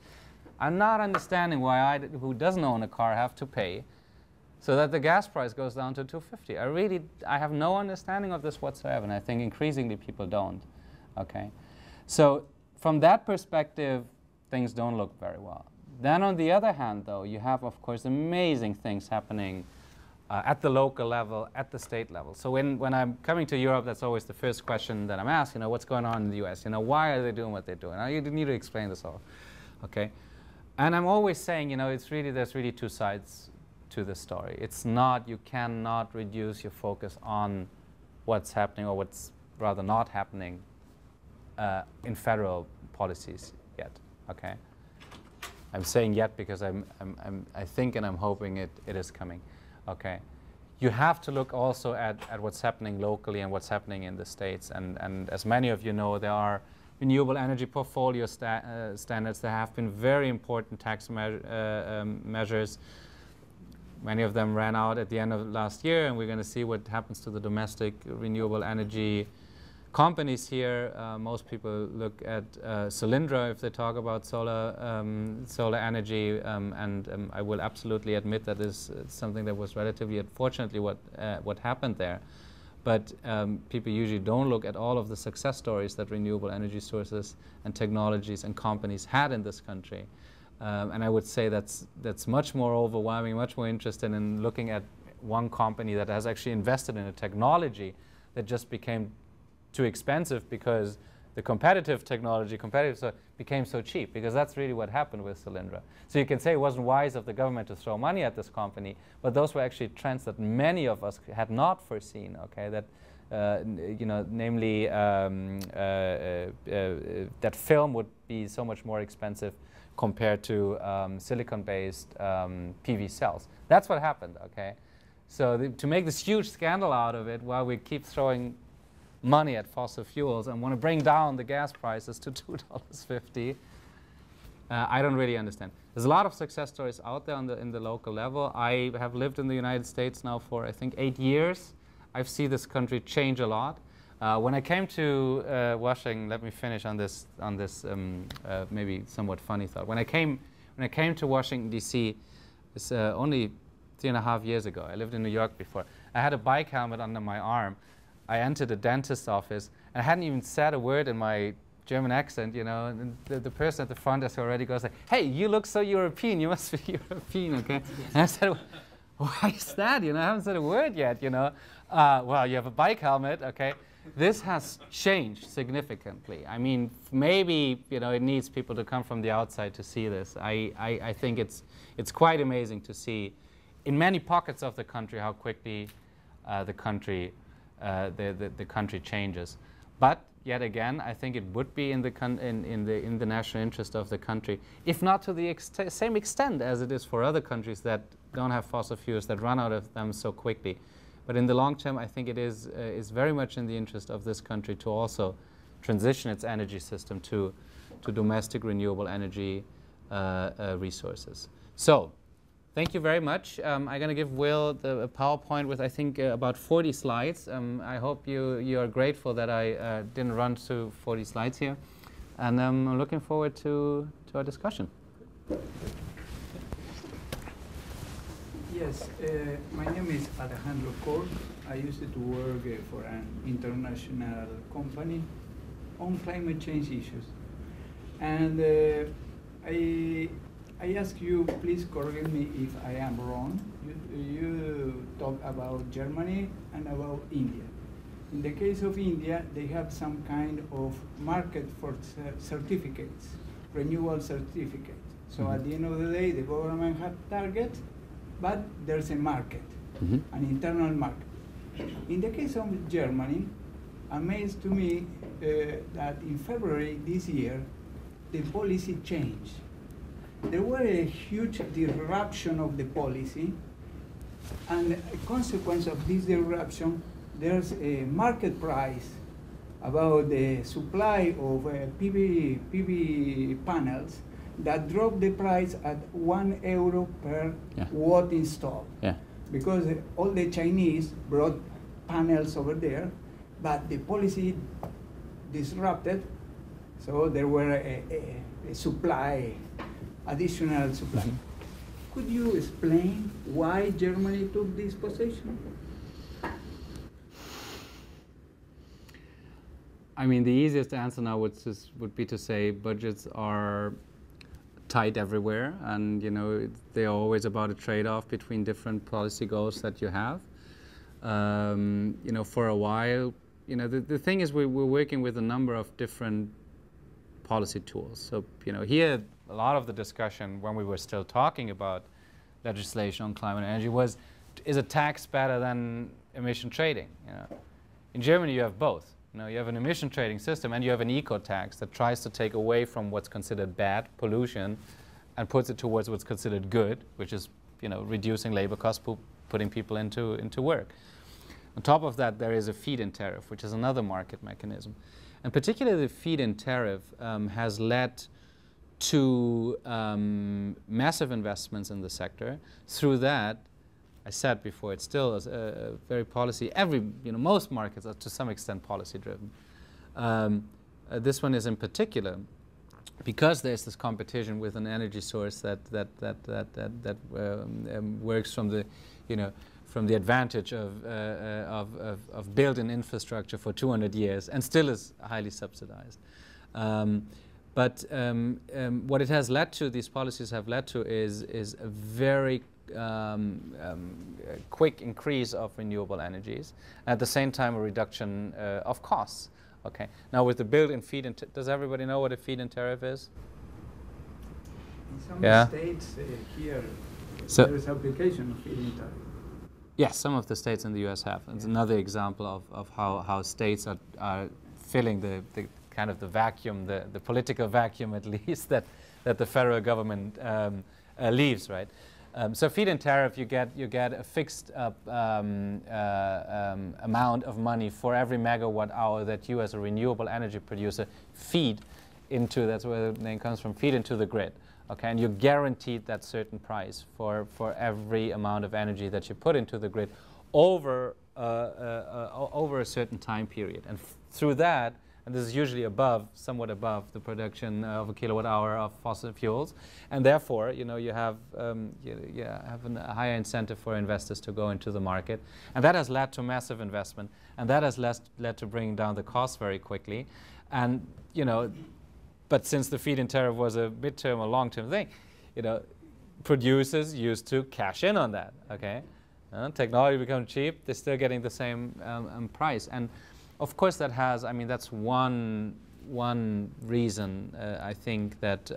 I'm not understanding why I, who doesn't own a car, have to pay so that the gas price goes down to $2.50. I have no understanding of this whatsoever, and I think increasingly people don't. Okay, so from that perspective, things don't look very well. Then on the other hand, though, you have, of course, amazing things happening at the local level, at the state level. So when I'm coming to Europe, that's always the first question that I'm asked, you know, what's going on in the US? You know, why are they doing what they're doing? Now, you need to explain this all, okay? And I'm always saying, you know, there's really two sides to the story. It's not, you cannot reduce your focus on what's happening or what's rather not happening in federal policies yet, okay? I'm saying yet because I think and I'm hoping it is coming. Okay, you have to look also at what's happening locally and what's happening in the states. And as many of you know, there are renewable energy portfolio standards. There have been very important tax measures. Many of them ran out at the end of last year, and we're going to see what happens to the domestic renewable energy companies here. Most people look at Solyndra if they talk about solar energy, and I will absolutely admit that is something that was relatively unfortunately what happened there. But people usually don't look at all of the success stories that renewable energy sources and technologies and companies had in this country. And I would say that's much more overwhelming, much more interested in looking at one company that has actually invested in a technology that just became too expensive because the competitive technology became so cheap, because that's really what happened with Solyndra. So you can say it wasn't wise of the government to throw money at this company, but those were actually trends that many of us had not foreseen. Okay, that you know, namely that film would be so much more expensive compared to silicon-based PV cells. That's what happened. Okay, so to make this huge scandal out of it, while we keep throwing money at fossil fuels and want to bring down the gas prices to $2.50, I don't really understand. There's a lot of success stories out there in the local level. I have lived in the United States now for, I think, 8 years. I've seen this country change a lot. When I came to Washington, let me finish on this maybe somewhat funny thought. When I came to Washington D.C., it's only 3.5 years ago. I lived in New York before. I had a bike helmet under my arm. I entered a dentist's office, and I hadn't even said a word in my German accent, you know, and the person at the front desk already goes like, "Hey, you look so European, you must be European, okay?" And I said, "Why is that? You know, I haven't said a word yet, you know." Well, you have a bike helmet, okay? This has changed significantly. I mean, maybe, you know, it needs people to come from the outside to see this. I think it's quite amazing to see in many pockets of the country how quickly the country changes. But yet again, I think it would be in the national interest of the country, if not to the same extent as it is for other countries that don't have fossil fuels, that run out of them so quickly. But in the long term, I think it is very much in the interest of this country to also transition its energy system to domestic renewable energy resources. So, thank you very much. I'm going to give Will a PowerPoint with, I think, about 40 slides. I hope you are grateful that I didn't run through 40 slides here. And I'm looking forward to our discussion. Yes, my name is Alejandro Cort. I used to work for an international company on climate change issues. And I ask you, please correct me if I am wrong. You talk about Germany and about India. In the case of India, they have some kind of market for certificates, renewal certificates. So at the end of the day, the government has targets, but there's a market, an internal market. In the case of Germany, amazed to me that in February this year, the policy changed. There was a huge disruption of the policy, and a consequence of this disruption, there's a market price about the supply of PV panels that dropped the price at €1 per watt installed. Yeah. Because all the Chinese brought panels over there, but the policy disrupted, so there were a supply, additional supply. Could you explain why Germany took this position? I mean, the easiest answer now would be to say budgets are tight everywhere, and you know they're always about a trade-off between different policy goals that you have. You know, for a while, you know, the thing is we're working with a number of different policy tools. So you know, here a lot of the discussion when we were still talking about legislation on climate and energy was, is a tax better than emission trading? You know, in Germany you have both. You know, you have an emission trading system and you have an eco-tax that tries to take away from what's considered bad, pollution, and puts it towards what's considered good, which is, you know, reducing labor costs, putting people into work. On top of that, there is a feed-in tariff, which is another market mechanism. And particularly the feed-in tariff has led to massive investments in the sector. Through that, I said before, it's still a very policy. Most markets are to some extent policy driven. This one is in particular because there's this competition with an energy source that works from the, from the advantage of built-in infrastructure for 200 years and still is highly subsidized. But what it has led to, these policies have led to, is a very quick increase of renewable energies, at the same time a reduction of costs. Okay. Now with the built-in feed-in, does everybody know what a feed-in tariff is? In some states here, there is application of feed-in tariff. Yes, some of the states in the U.S. have. It's another example of how states are filling the kind of the vacuum, the political vacuum at least, that the federal government leaves, right? So feed-in tariff, you get a fixed amount of money for every megawatt hour that you as a renewable energy producer feed into, that's where the name comes from, feed into the grid. Okay, and you're guaranteed that certain price for every amount of energy that you put into the grid over over a certain time period. And through that, and this is usually somewhat above the production of a kilowatt hour of fossil fuels, and therefore, you have a higher incentive for investors to go into the market, and that has led to massive investment, and that has led to bringing down the costs very quickly, and but since the feed-in tariff was a midterm or long-term thing, producers used to cash in on that. Okay, technology becomes cheap, they're still getting the same price, and of course, that has. I mean, that's one reason I think that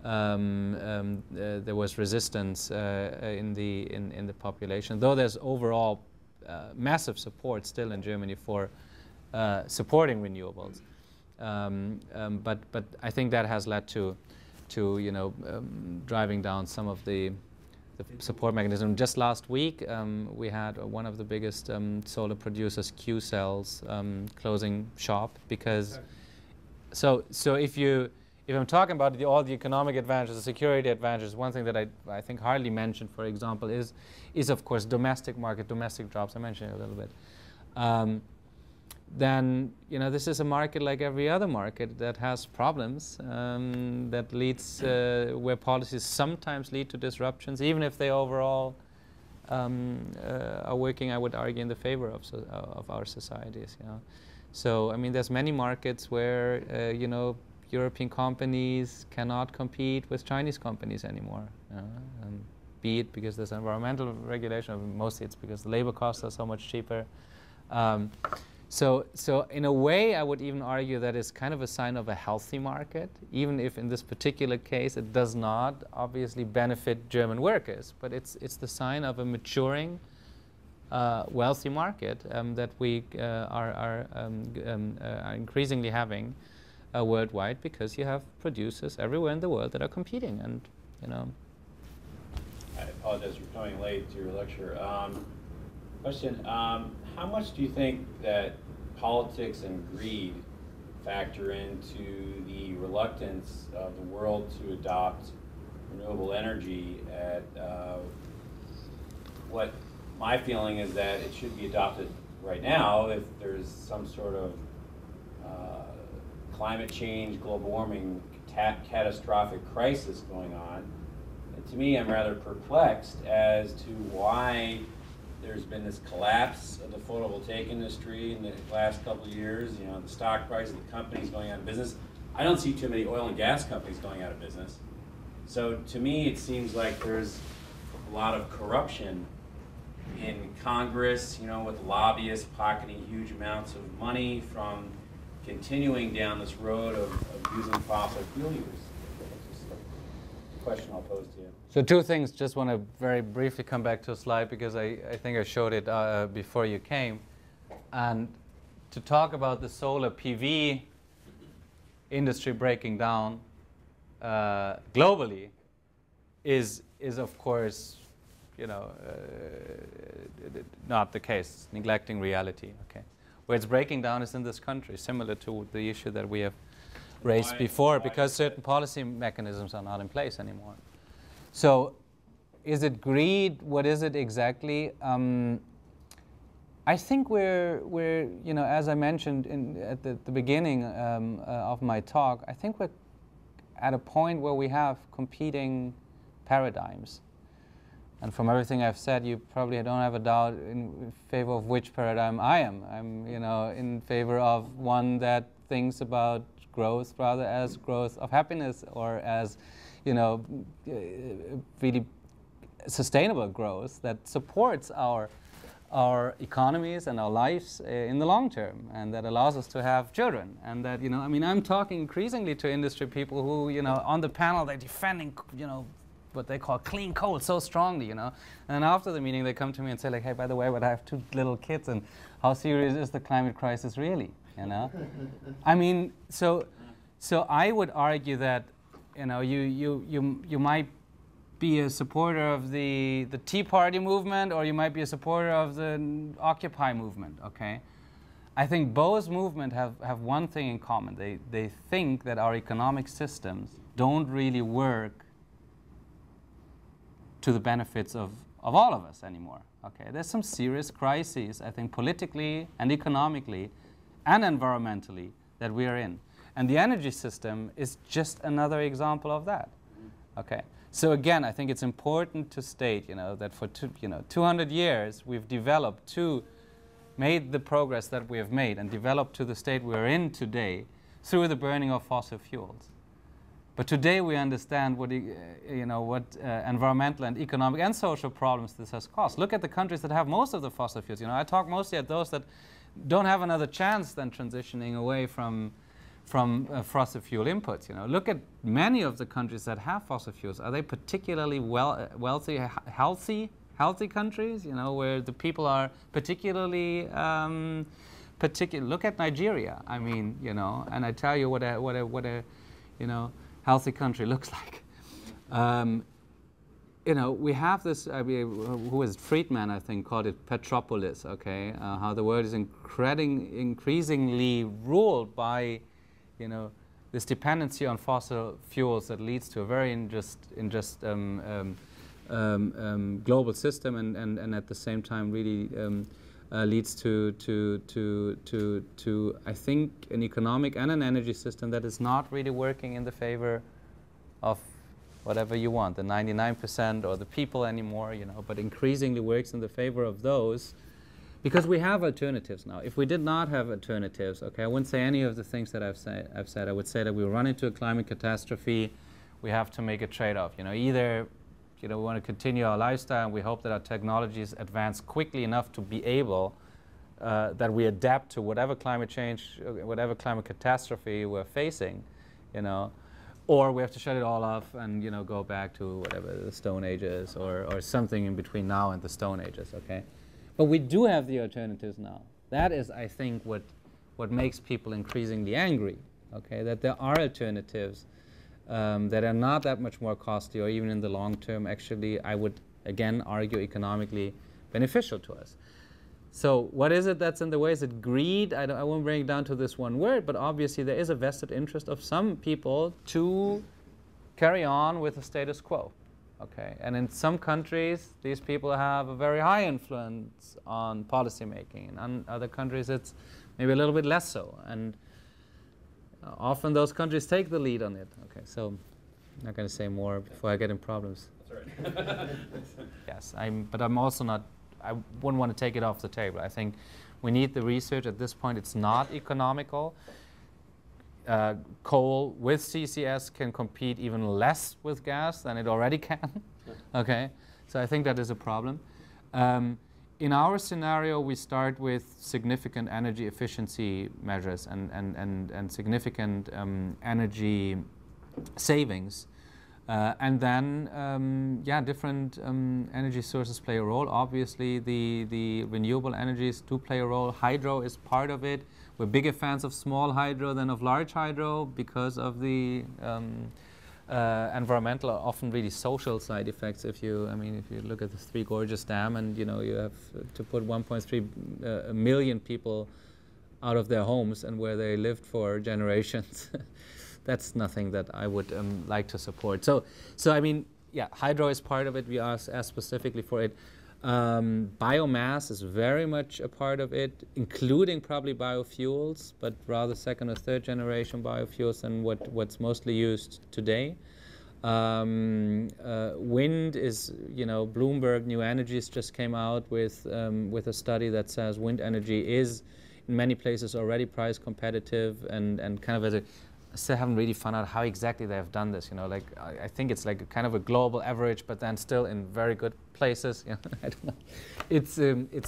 there was resistance in the population. Though there's overall massive support still in Germany for supporting renewables, but I think that has led to driving down some of the support mechanism. Just last week, we had one of the biggest solar producers, Qcells, closing shop because. So if I'm talking about all the economic advantages, the security advantages, one thing that I think hardly mentioned, for example, is of course domestic market, domestic jobs. I mentioned it a little bit. Then this is a market like every other market that has problems, that leads where policies sometimes lead to disruptions, even if they overall are working, I would argue, in the favor of our societies. So I mean, there's many markets where European companies cannot compete with Chinese companies anymore. Be it because there's environmental regulation, or mostly it's because the labor costs are so much cheaper. So in a way, I would even argue that it's kind of a sign of a healthy market, even if in this particular case it does not obviously benefit German workers. But it's the sign of a maturing, wealthy market that we are increasingly having worldwide, because you have producers everywhere in the world that are competing, and I apologize for coming late to your lecture. Question, how much do you think that politics and greed factor into the reluctance of the world to adopt renewable energy at what my feeling is that it should be adopted right now if there's some sort of climate change, global warming, catastrophic crisis going on. And to me, I'm rather perplexed as to why there's been this collapse of the photovoltaic industry in the last couple of years. The stock price of the companies going out of business. I don't see too many oil and gas companies going out of business. So to me, it seems like there's a lot of corruption in Congress, with lobbyists pocketing huge amounts of money from continuing down this road of using fossil fuel use. That's just a question I'll pose to you. So two things, just want to very briefly come back to a slide, because I think I showed it before you came. And to talk about the solar PV industry breaking down globally is of course, not the case, neglecting reality. Okay, where it's breaking down is in this country, similar to the issue that we have raised before, because certain policy mechanisms are not in place anymore. So, is it greed? What is it exactly? I think we're as I mentioned at the beginning of my talk, I think we're at a point where we have competing paradigms. And from everything I've said, you probably don't have a doubt in favor of which paradigm I am. I'm, in favor of one that thinks about growth rather as growth of happiness, or as, really sustainable growth that supports our economies and our lives in the long term, and that allows us to have children. And that, I'm talking increasingly to industry people who, on the panel, they're defending, what they call clean coal so strongly, And after the meeting, they come to me and say, like, hey, by the way, but I have 2 little kids, and how serious is the climate crisis really, I mean, so I would argue that, you might be a supporter of the Tea Party movement, or you might be a supporter of the Occupy movement, okay? I think both movements have one thing in common. They think that our economic systems don't really work to the benefits of all of us anymore, Okay, there's some serious crises, I think, politically and economically and environmentally that we are in. And the energy system is just another example of that. Okay, so again, I think it's important to state, that for 200 years we've developed made the progress that we have made and developed to the state we're in today through the burning of fossil fuels. But today we understand what environmental and economic and social problems this has caused. Look at the countries that have most of the fossil fuels. I talk mostly at those that don't have another chance than transitioning away from fossil fuel inputs. Look at many of the countries that have fossil fuels. Are they particularly wealthy, healthy countries? Where the people are particularly Look at Nigeria. I mean, and I tell you what a healthy country looks like. We have this, who is Friedman, I think, called it Petropolis, okay? How the world is increasingly ruled by, this dependency on fossil fuels that leads to a very unjust global system and at the same time really leads to I think an economic and an energy system that is not really working in the favor of whatever you want, the 99% or the people anymore, but increasingly works in the favor of those because we have alternatives now. If we did not have alternatives, okay, I wouldn't say any of the things that I've said. I would say that we run into a climate catastrophe, we have to make a trade-off. Either we want to continue our lifestyle and we hope that our technologies advance quickly enough to be able that we adapt to whatever climate change, whatever climate catastrophe we're facing, or we have to shut it all off and go back to whatever the Stone Ages or something in between now and the Stone Ages, okay? But we do have the alternatives now. That is, I think, what makes people increasingly angry, okay? That there are alternatives that are not that much more costly or even in the long term actually, I would again argue, economically beneficial to us. So what is it that's in the way? Is it greed? I won't bring it down to this one word, but obviously there is a vested interest of some people to carry on with the status quo. Okay, and in some countries, these people have a very high influence on policymaking. In other countries, it's maybe a little bit less so. And often those countries take the lead on it. Okay, so I'm not going to say more before I get in problems. That's right. Yes, but I'm also not, I wouldn't want to take it off the table. I think we need the research. At this point, it's not economical. Coal with CCS can compete even less with gas than it already can. Okay, so I think that is a problem. In our scenario, we start with significant energy efficiency measures and significant energy savings. And then, different energy sources play a role. Obviously, the renewable energies do play a role. Hydro is part of it. We're bigger fans of small hydro than of large hydro because of the environmental, often really social side effects. If you look at the Three Gorges Dam, and you have to put 1.3 million people out of their homes and where they lived for generations. That's nothing that I would like to support. So I mean, yeah, hydro is part of it. We asked specifically for it. Biomass is very much a part of it, including probably biofuels, but rather second or third generation biofuels than what's mostly used today. Wind is, Bloomberg New Energies just came out with a study that says wind energy is in many places already price competitive and kind of as a, I still haven't really found out how exactly they have done this. I think it's like a kind of a global average, but then still in very good places. I don't know. It's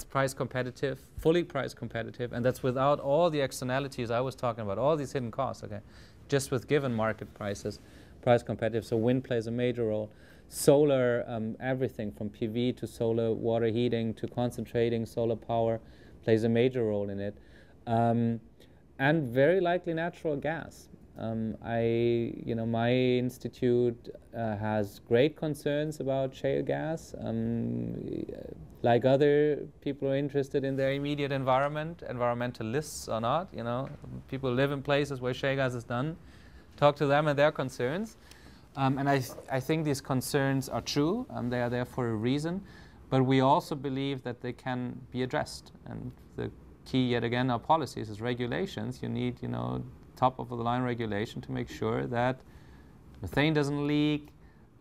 price competitive, fully price competitive, and that's without all the externalities I was talking about, all these hidden costs. Okay, just with given market prices, price competitive. So wind plays a major role. Solar, everything from PV to solar water heating to concentrating solar power plays a major role in it, and very likely natural gas. My institute has great concerns about shale gas. Like other people who are interested in their immediate environment, environmentalists or not, people live in places where shale gas is done. Talk to them and their concerns. And I think these concerns are true. They are there for a reason. but we also believe that they can be addressed. And the key, yet again, are policies, is regulations. You need, top-of-the-line regulation to make sure that methane doesn't leak,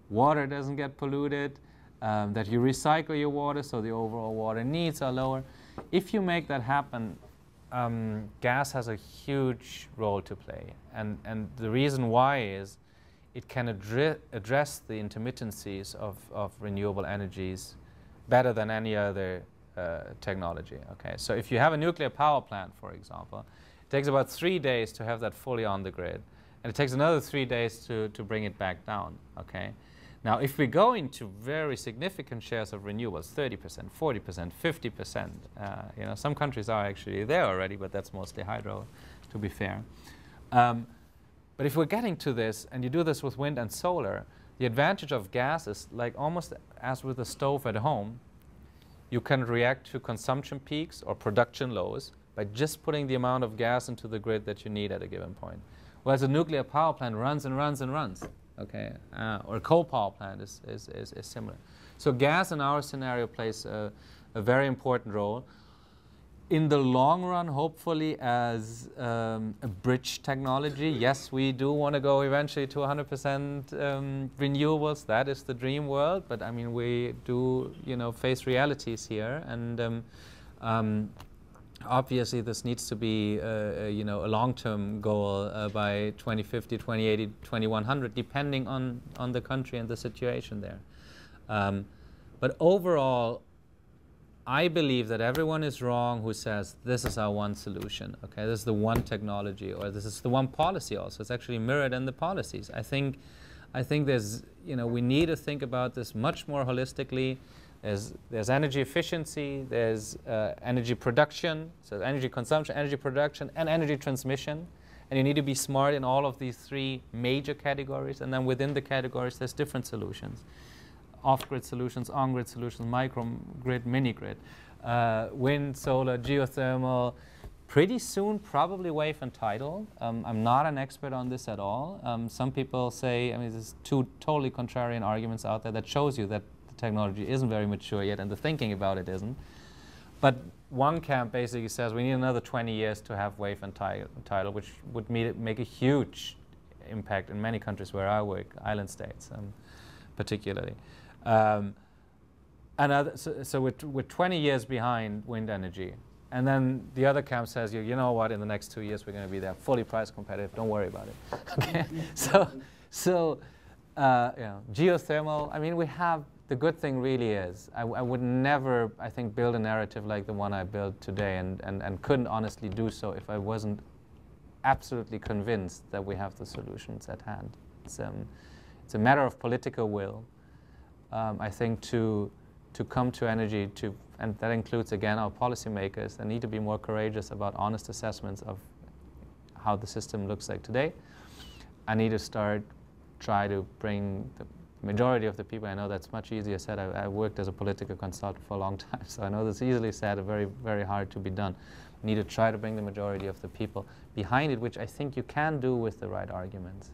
water doesn't get polluted, that you recycle your water so the overall water needs are lower. If you make that happen, gas has a huge role to play. And the reason why is it can address the intermittencies of renewable energies better than any other technology. Okay, so if you have a nuclear power plant, for example, it takes about 3 days to have that fully on the grid, and it takes another 3 days to bring it back down. Okay, now if we go into very significant shares of renewables, 30%, 40%, 50%, some countries are actually there already, but that's mostly hydro, to be fair. But if we're getting to this, and you do this with wind and solar, the advantage of gas is like almost as with a stove at home. You can react to consumption peaks or production lows by just putting the amount of gas into the grid that you need at a given point. Whereas a nuclear power plant runs and runs and runs, okay? Or a coal power plant is similar. So gas in our scenario plays a very important role. In the long run, hopefully, as a bridge technology, yes, we do want to go eventually to 100% renewables. That is the dream world. But I mean, we do, face realities here, and obviously, this needs to be, a long-term goal by 2050, 2080, 2100, depending on the country and the situation there. But overall, I believe that everyone is wrong who says this is our one solution, okay? This is the one technology, or this is the one policy also. It's actually mirrored in the policies. I think there's, we need to think about this much more holistically. There's energy efficiency, there's energy production, so energy consumption, energy production, and energy transmission. And you need to be smart in all of these three major categories. And then within the categories, there's different solutions. Off-grid solutions, on-grid solutions, micro-grid, mini-grid, wind, solar, geothermal, pretty soon probably wave and tidal. I'm not an expert on this at all. Some people say, there's two totally contrarian arguments out there that shows you that the technology isn't very mature yet and the thinking about it isn't. But one camp basically says we need another 20 years to have wave and tidal, which would make a huge impact in many countries where I work, island states particularly. So we're 20 years behind wind energy. And then the other camp says, you know what, in the next 2 years we're going to be there, fully price competitive, don't worry about it. Okay? So geothermal, we have, the good thing really is, I would never, I think, build a narrative like the one I built today and couldn't honestly do so if I wasn't absolutely convinced that we have the solutions at hand. It's a matter of political will. I think to come to energy, and that includes, again, our policymakers, that need to be more courageous about honest assessments of how the system looks like today. I need to try to bring the majority of the people, I know that's much easier said. I worked as a political consultant for a long time, so I know that's easily said, very, very hard to be done. We need to try to bring the majority of the people behind it, which I think you can do with the right arguments.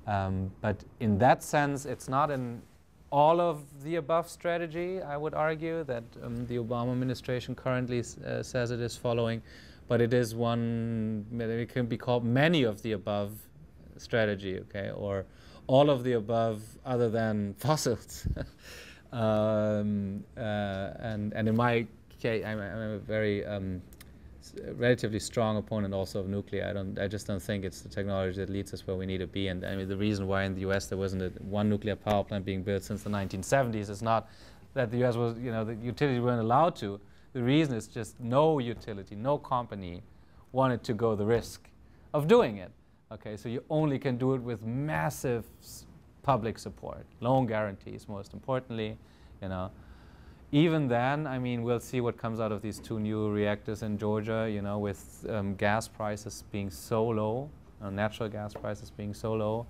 But in that sense, it's not an all of the above strategy, I would argue, that the Obama administration currently says it is following, but it is one, it can be called many of the above strategy, okay, or all of the above other than fossils. And in my case, I'm a very relatively strong opponent also of nuclear. I just don't think it's the technology that leads us where we need to be. And the reason why in the U.S. there wasn't one nuclear power plant being built since the 1970s is not that the U.S. was, the utilities weren't allowed to. The reason is just no utility, no company wanted to go the risk of doing it. Okay, so you only can do it with massive public support, loan guarantees, most importantly, Even then, we'll see what comes out of these 2 new reactors in Georgia, with gas prices being so low, natural gas prices being so low.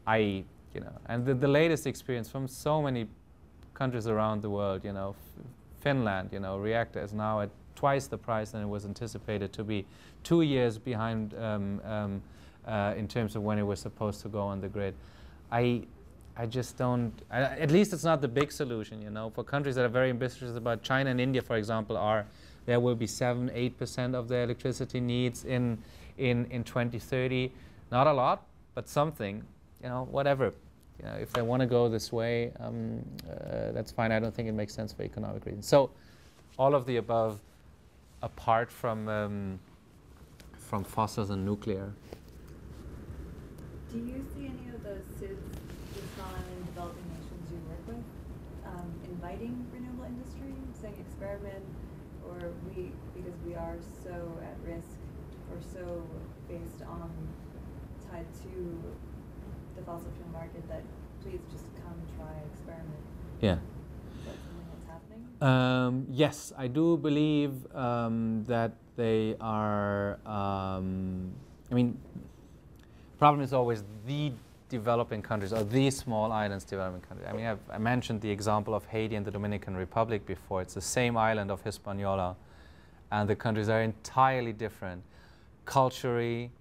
And the latest experience from so many countries around the world, Finland, reactor is now at twice the price than it was anticipated to be, 2 years behind in terms of when it was supposed to go on the grid. I I just don't, at least it's not the big solution, you know. For countries that are very ambitious about, China and India, for example, there will be 7-8% of their electricity needs in 2030. Not a lot, but something, you know, whatever. You know, if they want to go this way, that's fine. I don't think it makes sense for economic reasons. So all of the above, apart from fossils and nuclear. Do you see any of the SIDS just on developing nations you work with inviting renewable industry, saying experiment, or because we are so at risk or so based on tied to the fossil fuel market that please just come try experiment? Yeah. Is that something that's happening? Yes, I do believe that they are. I mean, problem is always the developing countries or these small islands developing countries. I mean, I mentioned the example of Haiti and the Dominican Republic before. It's the same island of Hispaniola, and the countries are entirely different culturally,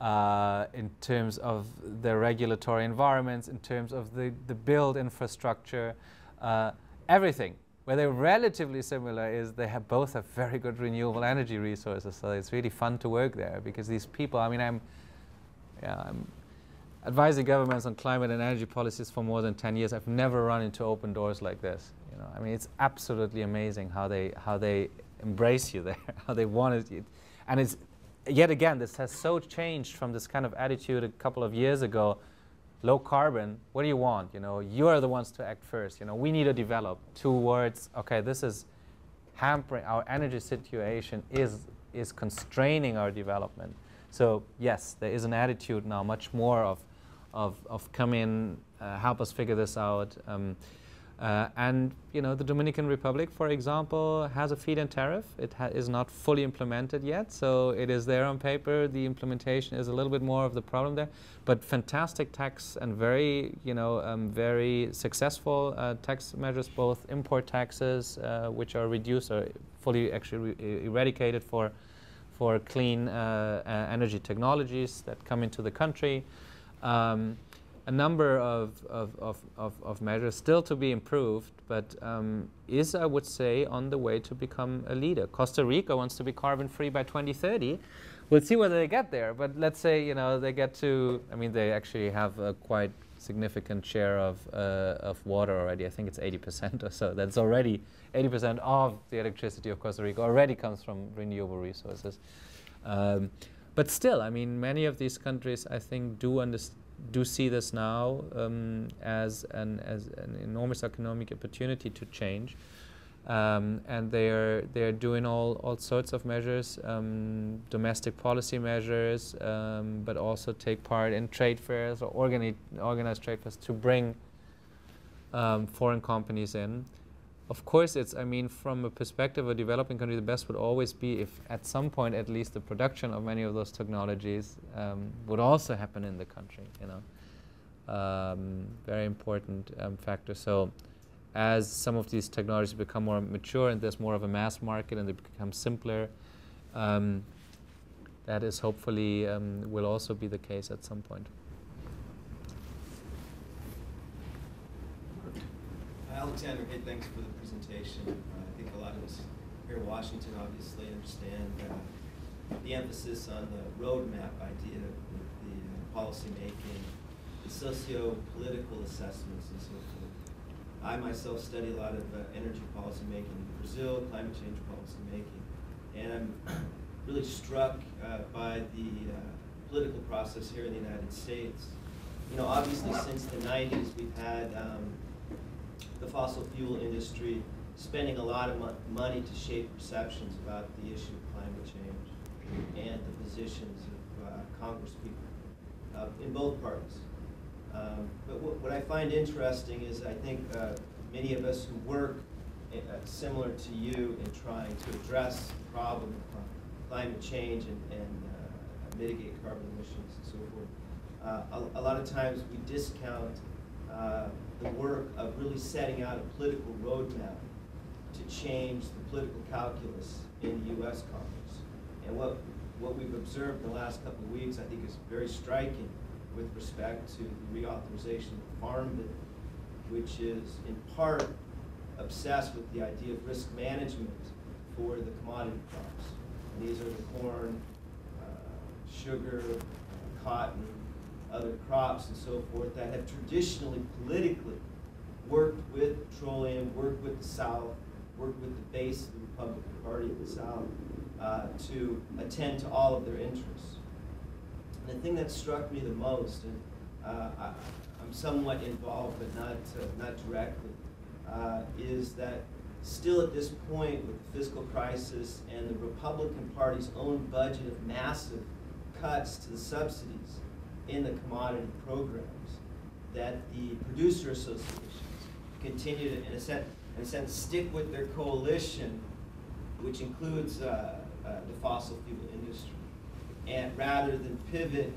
in terms of their regulatory environments, in terms of the build infrastructure, everything. Where they're relatively similar is they both have very good renewable energy resources, so it's really fun to work there because these people, I mean, I'm advising governments on climate and energy policies for more than 10 years. I've never run into open doors like this. You know, I mean, it's absolutely amazing how they embrace you there, how they want it. And it's, yet again, this has so changed from this kind of attitude a couple of years ago. Low carbon, what do you want? You know, you are the ones to act first. You know, we need to develop towards, okay, this is hampering our energy situation, is constraining our development. So yes, there is an attitude now, much more of come in, help us figure this out. And you know, the Dominican Republic, for example, has a feed-in tariff. It is not fully implemented yet, so it is there on paper. The implementation is a little bit more of the problem there, but fantastic tax and very, you know, very successful tax measures, both import taxes, which are reduced or fully actually eradicated for clean energy technologies that come into the country. A number of measures still to be improved, but is, I would say, on the way to become a leader. Costa Rica wants to be carbon-free by 2030. We'll see whether they get there, but let's say, you know, they get to, I mean, they actually have a quite significant share of water already. I think it's 80% or so. That's already 80% of the electricity of Costa Rica already comes from renewable resources. But still, I mean, many of these countries, I think, do see this now as an enormous economic opportunity to change, and they're doing all sorts of measures, domestic policy measures, but also take part in trade fairs or organize trade fairs to bring foreign companies in. Of course, it's, I mean, from a perspective of a developing country, the best would always be if at some point at least the production of many of those technologies would also happen in the country, you know. Very important factor. So as some of these technologies become more mature and there's more of a mass market and they become simpler, that is hopefully will also be the case at some point. Alexander, hey, thanks for the presentation. I think a lot of us here in Washington obviously understand the emphasis on the roadmap idea with the policy making, the socio-political assessments and so forth. I myself study a lot of energy policy making in Brazil, climate change policy making, and I'm really struck by the political process here in the United States. You know, obviously since the 90s we've had the fossil fuel industry spending a lot of money to shape perceptions about the issue of climate change and the positions of congresspeople in both parties. But what I find interesting is I think many of us who work similar to you in trying to address the problem of climate change and mitigate carbon emissions and so forth, a lot of times we discount the work of really setting out a political roadmap to change the political calculus in the U.S. Congress. And what we've observed in the last couple of weeks, I think, is very striking, with respect to the reauthorization of the Farm Bill, which is in part obsessed with the idea of risk management for the commodity crops. And these are the corn, sugar, cotton, other crops and so forth that have traditionally politically worked with petroleum, worked with the South, worked with the base of the Republican Party of the South to attend to all of their interests. And the thing that struck me the most, and I'm somewhat involved but not directly, is that still at this point with the fiscal crisis and the Republican Party's own budget of massive cuts to the subsidies in the commodity programs, that the producer associations continue to, in a sense, stick with their coalition, which includes the fossil fuel industry, and rather than pivot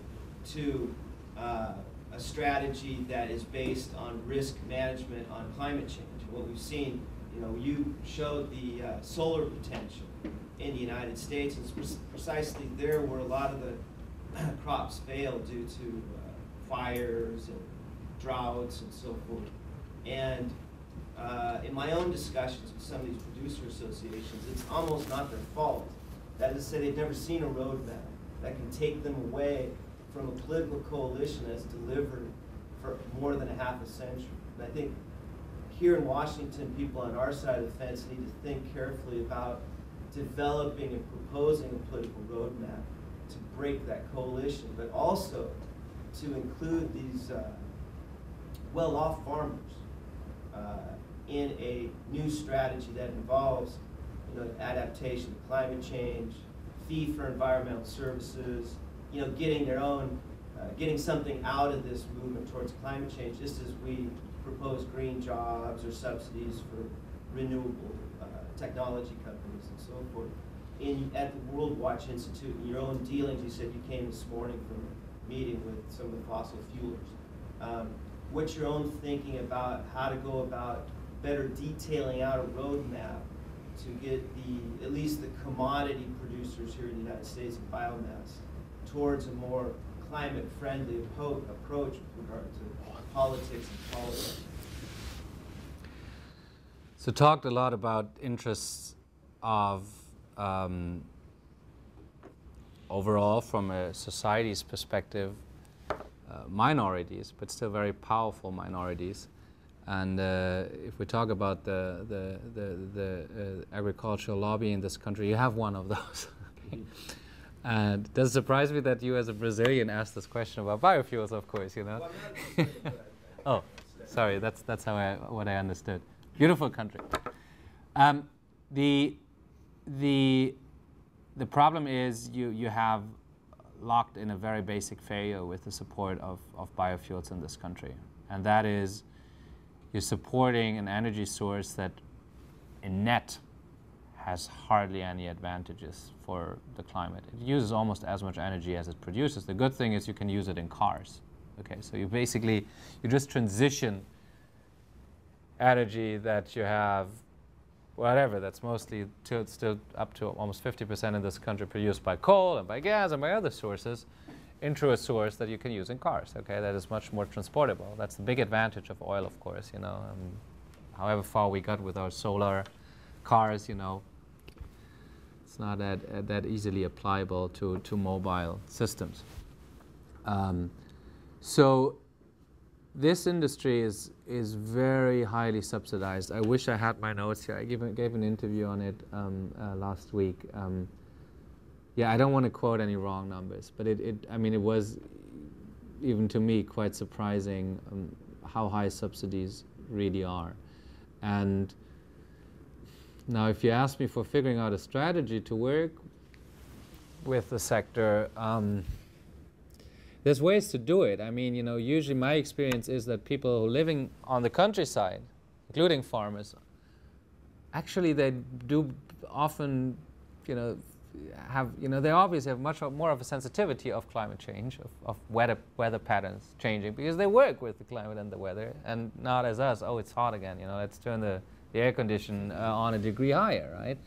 to a strategy that is based on risk management on climate change. What we've seen, you showed the solar potential in the United States, and it's precisely there where a lot of the crops fail due to fires and droughts and so forth. And in my own discussions with some of these producer associations, it's almost not their fault. That is to say, they've never seen a roadmap that can take them away from a political coalition that's delivered for more than a half a century. And I think here in Washington, people on our side of the fence need to think carefully about developing and proposing a political roadmap to break that coalition, but also to include these well-off farmers in a new strategy that involves adaptation to climate change, fee for environmental services, getting their own, getting something out of this movement towards climate change, just as we propose green jobs or subsidies for renewable technology companies and so forth. At the World Watch Institute, in your own dealings, you said you came this morning from a meeting with some of the fossil fuelers. What's your own thinking about how to go about better detailing out a roadmap to get at least the commodity producers here in the United States of biomass towards a more climate-friendly approach with regard to politics and policy? So talked a lot about interests of overall, from a society's perspective, minorities, but still very powerful minorities. And if we talk about the agricultural lobby in this country, you have one of those. Okay? And it does surprise me that you, as a Brazilian, asked this question about biofuels. Of course, Well, I'm not Oh, sorry. That's what I understood. Beautiful country. The problem is you have locked in a very basic failure with the support of biofuels in this country, and that is you're supporting an energy source that in net has hardly any advantages for the climate. It uses almost as much energy as it produces. The good thing is you can use it in cars. Okay, so you just transition energy that you have, whatever, that's mostly still up to almost 50% in this country produced by coal and by gas and by other sources, into a source that you can use in cars. Okay, that is much more transportable. That's the big advantage of oil, of course. However far we got with our solar cars, it's not that easily applicable to mobile systems. So this industry is very highly subsidized. I wish I had my notes here. I gave an interview on it last week. I don't want to quote any wrong numbers, but it was, even to me, quite surprising how high subsidies really are. And now, if you ask me for figuring out a strategy to work with the sector, there's ways to do it. Usually my experience is that people who are living on the countryside, including farmers, actually they do often, they obviously have much more of a sensitivity of climate change, of weather patterns changing, because they work with the climate and the weather, and not as us, oh, it's hot again, let's turn the air condition on a degree higher, right?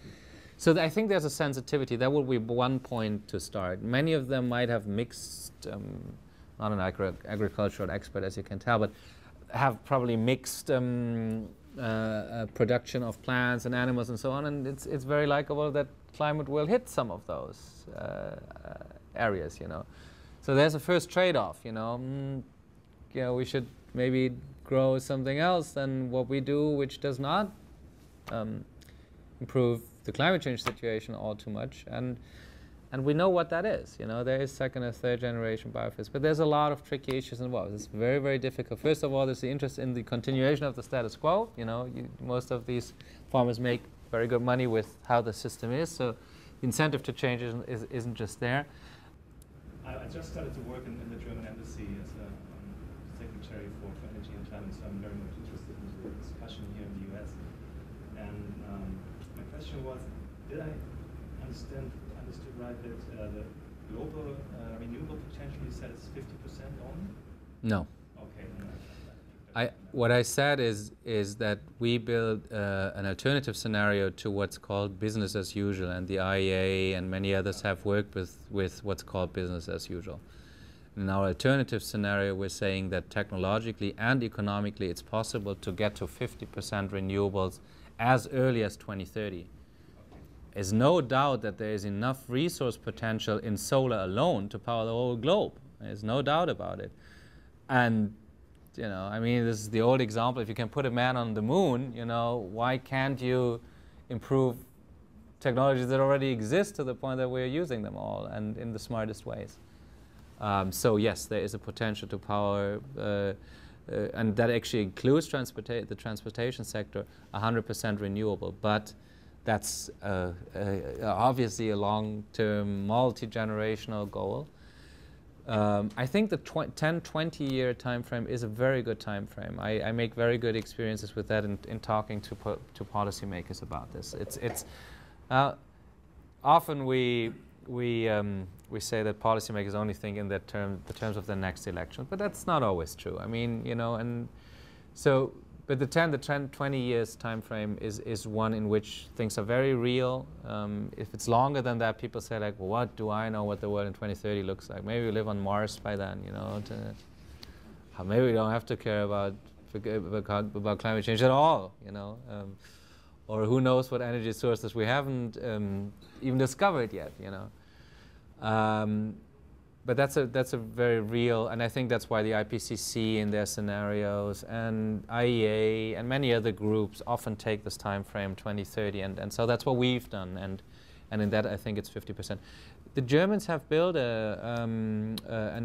So I think there's a sensitivity. That would be one point to start. Many of them might have mixed not an agricultural expert, as you can tell, but have probably mixed production of plants and animals and so on, and it's very likable that climate will hit some of those areas, you know. So there's a first trade-off, you know. You know, we should maybe grow something else than what we do, which does not improve the climate change situation all too much, and we know what that is. You know, there is second and third generation biofuels, but there's a lot of tricky issues involved. It's very, very difficult. First of all, there's the interest in the continuation of the status quo. You know, most of these farmers make very good money with how the system is, so the incentive to change isn't just there. I just started to work in the German embassy as a secretary for energy and climate, so I'm very much interested in the discussion here in the US. And my question was, did I understood right that the global renewable potential you said is 50% only? No. Okay. What I said is that we build an alternative scenario to what's called business as usual, and the IEA and many others have worked with what's called business as usual. In our alternative scenario, we're saying that technologically and economically it's possible to get to 50% renewables as early as 2030. There's no doubt that there is enough resource potential in solar alone to power the whole globe. There's no doubt about it. And you know, I mean, this is the old example. If you can put a man on the moon, you know, why can't you improve technologies that already exist to the point that we're using them all and in the smartest ways? So yes, there is a potential to power, and that actually includes the transportation sector, 100% renewable. But that's obviously a long-term, multi-generational goal. I think the 10-20 year time frame is a very good time frame. I make very good experiences with that in talking to policymakers about this. It's often we say that policymakers only think in the terms of the next election, but that's not always true. I mean, you know, and so. But the 10-20 years time frame is one in which things are very real. If it's longer than that, people say like, well, what do I know what the world in 2030 looks like? Maybe we live on Mars by then, you know. Maybe we don't have to care about climate change at all, you know. Or who knows what energy sources we haven't even discovered yet, you know. But that's a very real, and I think that's why the IPCC in their scenarios and IEA and many other groups often take this time frame 2030, and so that's what we've done, and in that I think it's 50%. The Germans have built an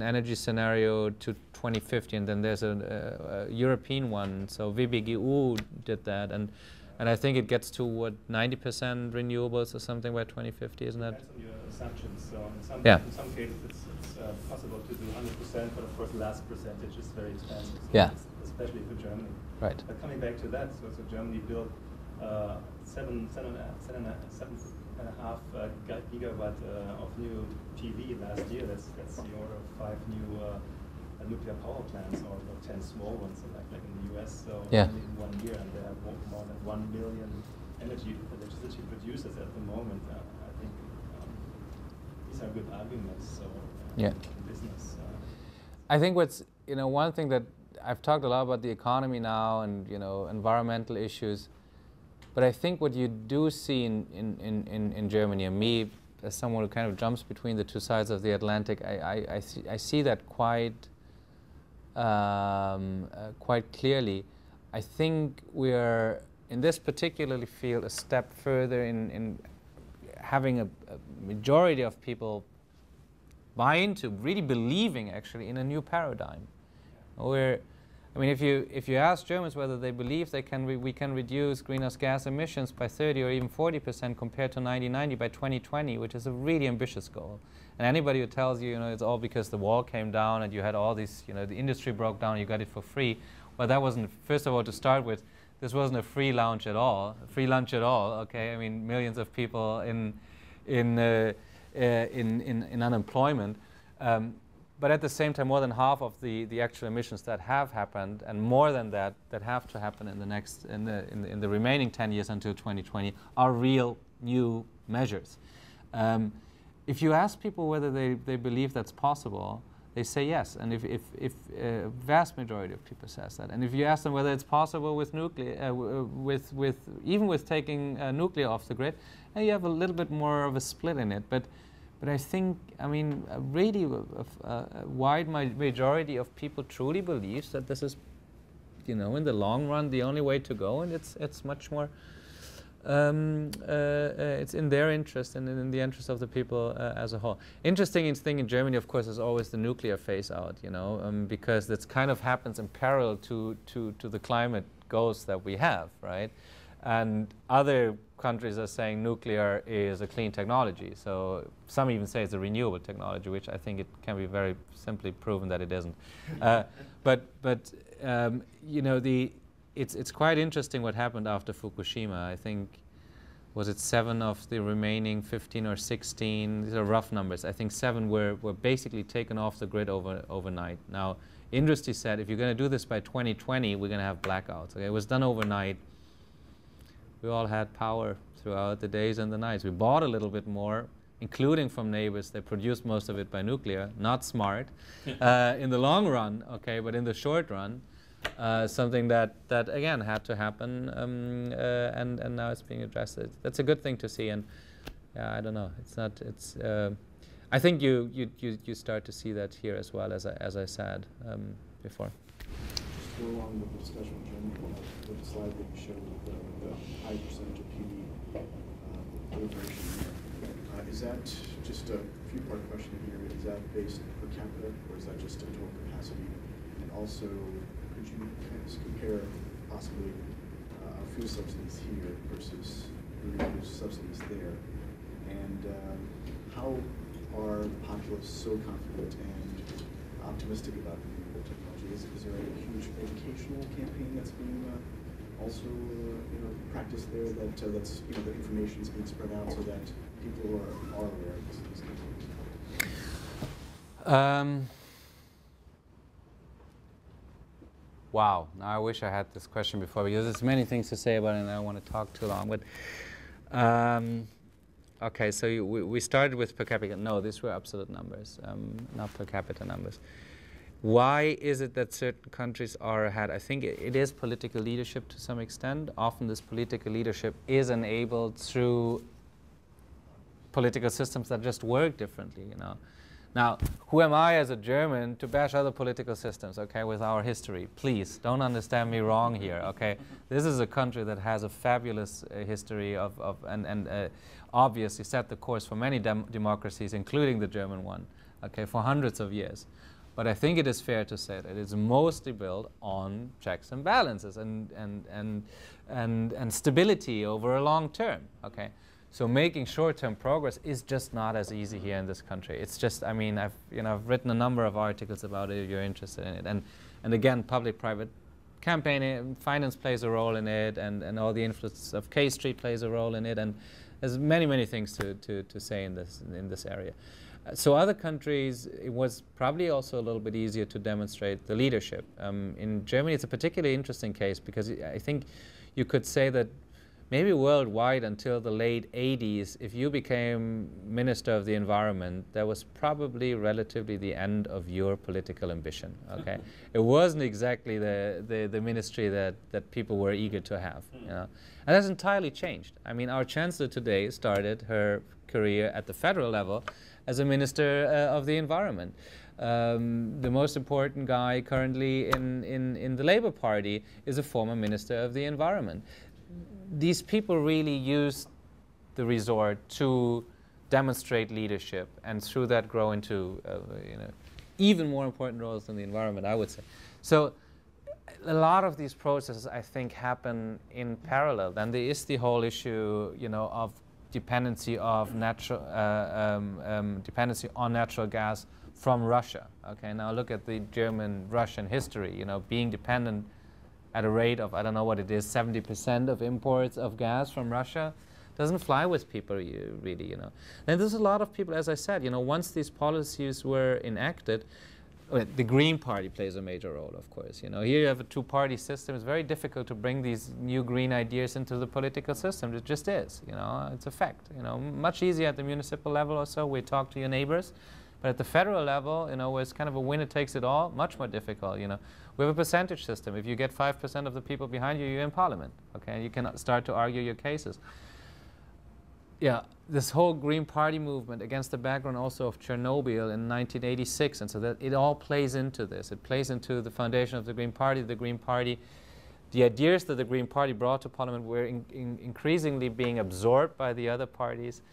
energy scenario to 2050, and then there's a European one. So WBGU did that, and I think it gets to what, 90% renewables or something by 2050, isn't that? That's on your assumptions. So in some cases it's possible to do 100%, but of course the last percentage is very expensive. So Yeah. Especially for Germany. Right. But coming back to that, so Germany built 7.5 gigawatt of new PV last year. That's the order of 5 new nuclear power plants, or 10 small ones, like in the US. So Yeah. only in 1 year, and they have more than 1 million electricity producers at the moment. I think these are good arguments. So Yeah. business. I think one thing that I've talked a lot about the economy now and, you know, environmental issues, but I think what you do see in Germany, and me as someone who kind of jumps between the two sides of the Atlantic, I see that quite clearly. I think we're in this particularly field a step further in having a majority of people buy into, really believing actually in a new paradigm. I mean, if you ask Germans whether they believe we can reduce greenhouse gas emissions by 30 or even 40% compared to 1990 by 2020, which is a really ambitious goal. And anybody who tells you, you know, it's all because the wall came down and you had all these, you know, the industry broke down, you got it for free. Well, that wasn't, first of all, to start with, this wasn't a free lunch at all. Okay? I mean, millions of people in unemployment. But at the same time, more than half of the actual emissions that have happened, and more than that have to happen in the remaining 10 years until 2020, are real new measures. If you ask people whether they believe that's possible, they say yes. And if vast majority of people says that, and if you ask them whether it's possible with nuclear, even with taking nuclear off the grid, you have a little bit more of a split in it. But I think, I mean, really a wide majority of people truly believes that this is, you know, in the long run, the only way to go, and it's much more. It's in their interest and in the interest of the people as a whole. Interesting thing in Germany, of course, is always the nuclear phase out, you know, because that kind of happens in parallel to the climate goals that we have, right? And other countries are saying nuclear is a clean technology. So some even say it's a renewable technology, which I think it can be very simply proven that it isn't. You know, it's quite interesting what happened after Fukushima. I think, was it 7 of the remaining 15 or 16? These are rough numbers. I think 7 were basically taken off the grid overnight. Now, industry said, if you're going to do this by 2020, we're going to have blackouts. Okay? It was done overnight. We all had power throughout the days and the nights. We bought a little bit more, including from neighbors. They produced most of it by nuclear. Not smart in the long run, okay, but in the short run, something that again had to happen, and now it's being addressed. That's a good thing to see, and yeah, I don't know. It's not. It's. I think you start to see that here as well, as I said before. Just to go along with the discussion in Germany, the slide that you showed with the high percentage of PV proliferation there. Is that just a few-part question here? Is that based per capita, or is that just a total capacity? And also, could you kind of compare possibly fuel subsidies here versus renewable subsidies there? And how are populists so confident and optimistic about renewable technology? Is there a huge educational campaign that's being also practiced there, that's the information is being spread out so that people are aware of these campaigns? Wow, now I wish I had this question before, because there's many things to say about it and I don't want to talk too long. But okay, so we started with per capita. No, these were absolute numbers, not per capita numbers. Why is it that certain countries are ahead? I think it is political leadership to some extent. Often this political leadership is enabled through political systems that just work differently, you know. Now, who am I as a German to bash other political systems, okay, with our history? Please, don't understand me wrong here, okay? This is a country that has a fabulous history and obviously set the course for many democracies, including the German one, okay, for hundreds of years. But I think it is fair to say that it's mostly built on checks and balances and stability over a long term, okay? So making short-term progress is just not as easy here in this country. It's just, I mean, I've written a number of articles about it if you're interested in it. And again, public-private campaigning, finance plays a role in it, and all the influence of K Street plays a role in it, and there's many things to say in this area. So other countries, it was probably also a little bit easier to demonstrate the leadership. In Germany, it's a particularly interesting case because I think you could say that maybe worldwide until the late 80s, if you became Minister of the Environment, that was probably relatively the end of your political ambition, okay? It wasn't exactly the ministry that people were eager to have, you know? And that's entirely changed. I mean, our Chancellor today started her career at the federal level as a Minister of the Environment. The most important guy currently in the Labour Party is a former Minister of the Environment. These people really use the resort to demonstrate leadership and through that grow into even more important roles in the environment, I would say. So a lot of these processes, I think, happen in parallel. Then there is the whole issue, of dependency of dependency on natural gas from Russia. Okay, now look at the German-Russian history. Being dependent at a rate of, I don't know what it is, 70% of imports of gas from Russia doesn't fly with people really. And there's a lot of people, as I said, once these policies were enacted, the Green Party plays a major role, of course. Here you have a two-party system. It's very difficult to bring these new green ideas into the political system. It just is. It's a fact. Much easier at the municipal level or so. We talk to your neighbors, But at the federal level, where it's kind of a winner takes it all, much more difficult. We have a percentage system. If you get 5% of the people behind you, you're in parliament. Okay, you can start to argue your cases. Yeah, this whole Green Party movement against the background also of Chernobyl in 1986, and so that it all plays into this. It plays into the foundation of the Green Party. The Green Party, the ideas that the Green Party brought to Parliament were increasingly being absorbed by the other parties.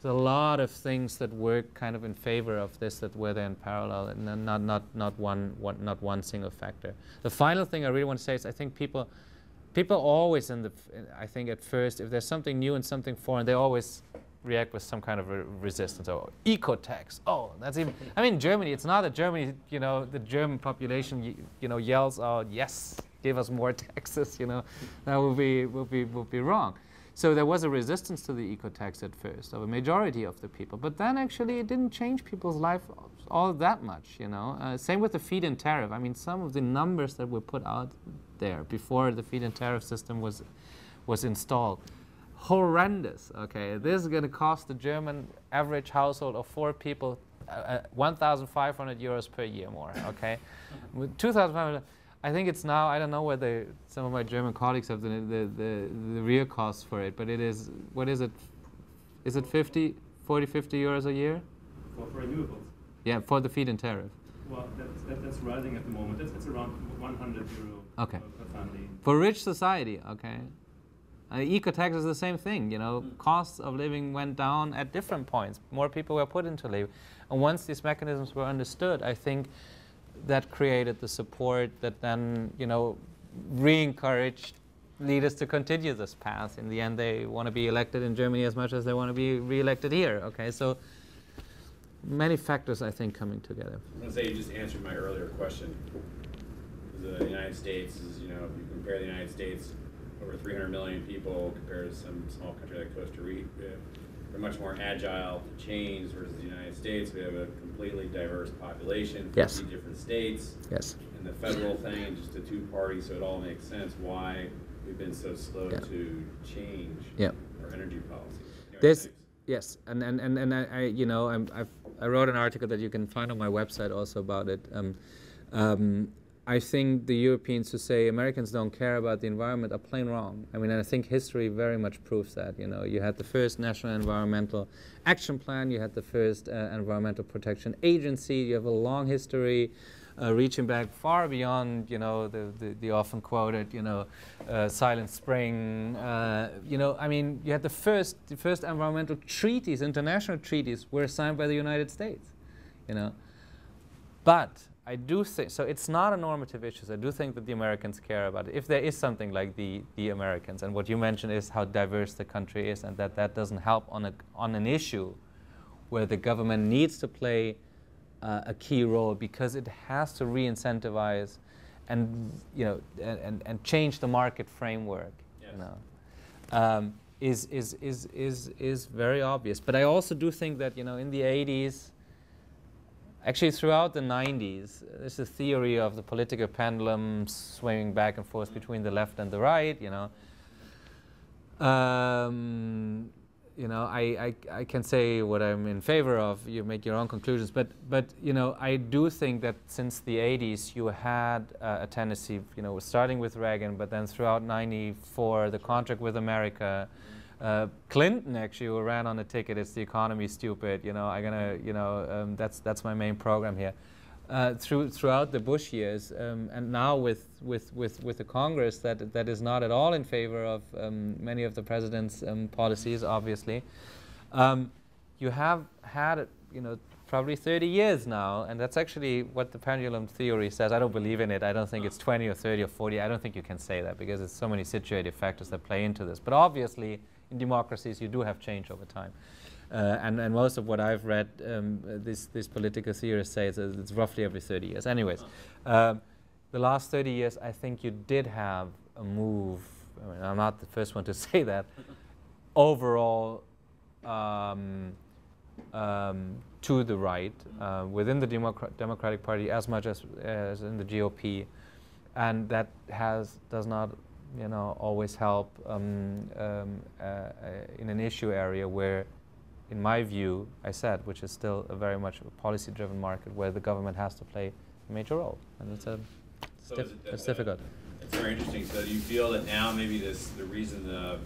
There's a lot of things that work kind of in favor of this that were there in parallel, and not one single factor. The final thing I really want to say is I think people always I think at first, if there's something new and something foreign, they always react with some kind of resistance. Oh, eco-tax. Oh, that's even. I mean, Germany. It's not that Germany. The German population. Yells out, yes, give us more taxes. That would be wrong. So there was a resistance to the eco-tax at first of a majority of the people, but then actually it didn't change people's life all that much. Same with the feed-in tariff. I mean, some of the numbers that were put out there before the feed-in tariff system was installed, horrendous. Okay, this is going to cost the German average household of 4 people 1,500 euros per year more. Okay, with 2,500. I think it's now, I don't know whether some of my German colleagues have the real cost for it, but it is, what is it? Is it 50 euros a year? For renewables? Yeah, for the feed-in tariff. Well, that's rising at the moment. It's around 100 euro okay. per family. For rich society, okay. Eco-tax is the same thing, costs of living went down at different points. More people were put into labor. And once these mechanisms were understood, I think that created the support that then, re-encouraged leaders to continue this path. In the end, they want to be elected in Germany as much as they want to be re-elected here. Okay, so many factors, I think, coming together. I'm going to say you just answered my earlier question. The United States is, if you compare the United States, over 300 million people compared to some small country like Costa Rica, we're much more agile to change versus the United States. We have a completely diverse population, 50 different states. Yes. And the federal thing, and just the 2 parties, so it all makes sense why we've been so slow to change our energy policy. Yes, and I wrote an article that you can find on my website also about it. I think the Europeans who say Americans don't care about the environment are plain wrong. I mean, I think history very much proves that. You had the first National Environmental Action Plan, you had the first Environmental Protection Agency, you have a long history reaching back far beyond, the often quoted, Silent Spring. I mean, you had the first environmental treaties, international treaties, were signed by the United States. But I do think, so it's not a normative issue. So I do think that the Americans care about it. If there is something like the Americans, and what you mentioned is how diverse the country is, and that doesn't help on an issue where the government needs to play a key role because it has to re-incentivize and and change the market framework. Yes. Is very obvious. But I also do think that in the 80s. Actually, throughout the 90s, there's a theory of the political pendulum swinging back and forth between the left and the right. I can say what I'm in favor of. You make your own conclusions. But I do think that since the 80s, you had a tendency, starting with Reagan, but then throughout '94, the contract with America. Clinton actually, who ran on the ticket, "It's the economy, stupid." That's my main program here. Throughout the Bush years, and now with the Congress that is not at all in favor of many of the president's policies, obviously, you have had probably 30 years now, and that's actually what the pendulum theory says. I don't believe in it. I don't think it's 20 or 30 or 40. I don't think you can say that because there's so many situative factors that play into this. But obviously, in democracies, you do have change over time. And most of what I've read, these political theorists say it's roughly every 30 years. Anyways, the last 30 years, I think you did have a move. I mean, I'm not the first one to say that. Overall, to the right, within the Democratic Party as much as in the GOP, and that does not always help in an issue area where in my view, I said, which is still a very much a policy-driven market where the government has to play a major role, and it's difficult. It's very interesting. So do you feel that now maybe the reason the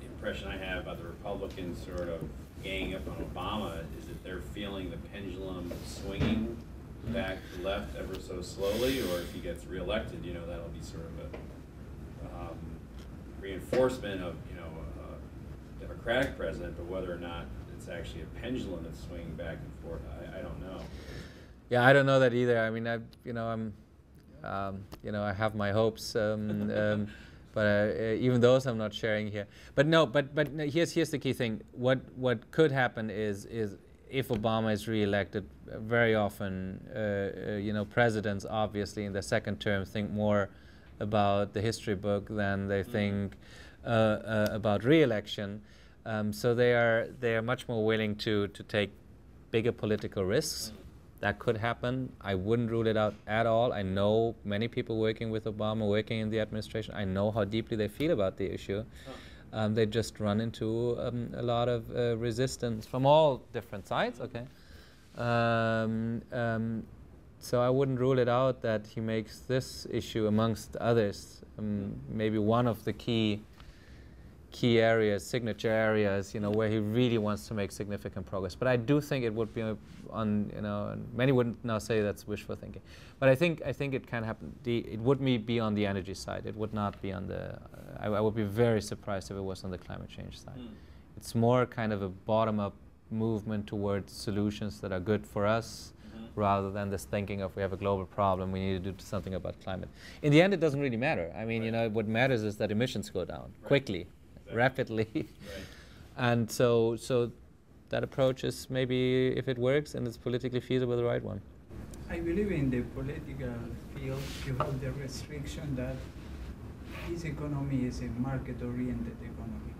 impression I have about the Republicans sort of ganging up on Obama is that they're feeling the pendulum swinging back to the left ever so slowly, or if he gets reelected, you know, that'll be sort of a reinforcement of, you know, a Democratic president, but whether or not it's actually a pendulum that's swinging back and forth, I don't know. Yeah, I don't know that either. I mean, I have my hopes, but even those I'm not sharing here. But no, but here's the key thing. What could happen is if Obama is reelected, very often, presidents obviously in their second term think more about the history book than they think about re-election. So they are much more willing to take bigger political risks. That could happen. I wouldn't rule it out at all. I know many people working with Obama, working in the administration. I know how deeply they feel about the issue. They just run into a lot of resistance from all different sides. Okay, so I wouldn't rule it out that he makes this issue, amongst others, maybe one of the key areas, signature areas, where he really wants to make significant progress. But I do think it would be many wouldn't now say that's wishful thinking, but I think it can happen. It would be on the energy side. It would not be on the. I would be very surprised if it was on the climate change side. It's more kind of a bottom-up movement towards solutions that are good for us, rather than this thinking of we have a global problem, we need to do something about climate. In the end, it doesn't really matter. I mean, what matters is that emissions go down quickly. Rapidly, and so that approach is maybe, if it works and it's politically feasible, the right one. I believe in the political field you have the restriction that this economy is a market-oriented economy.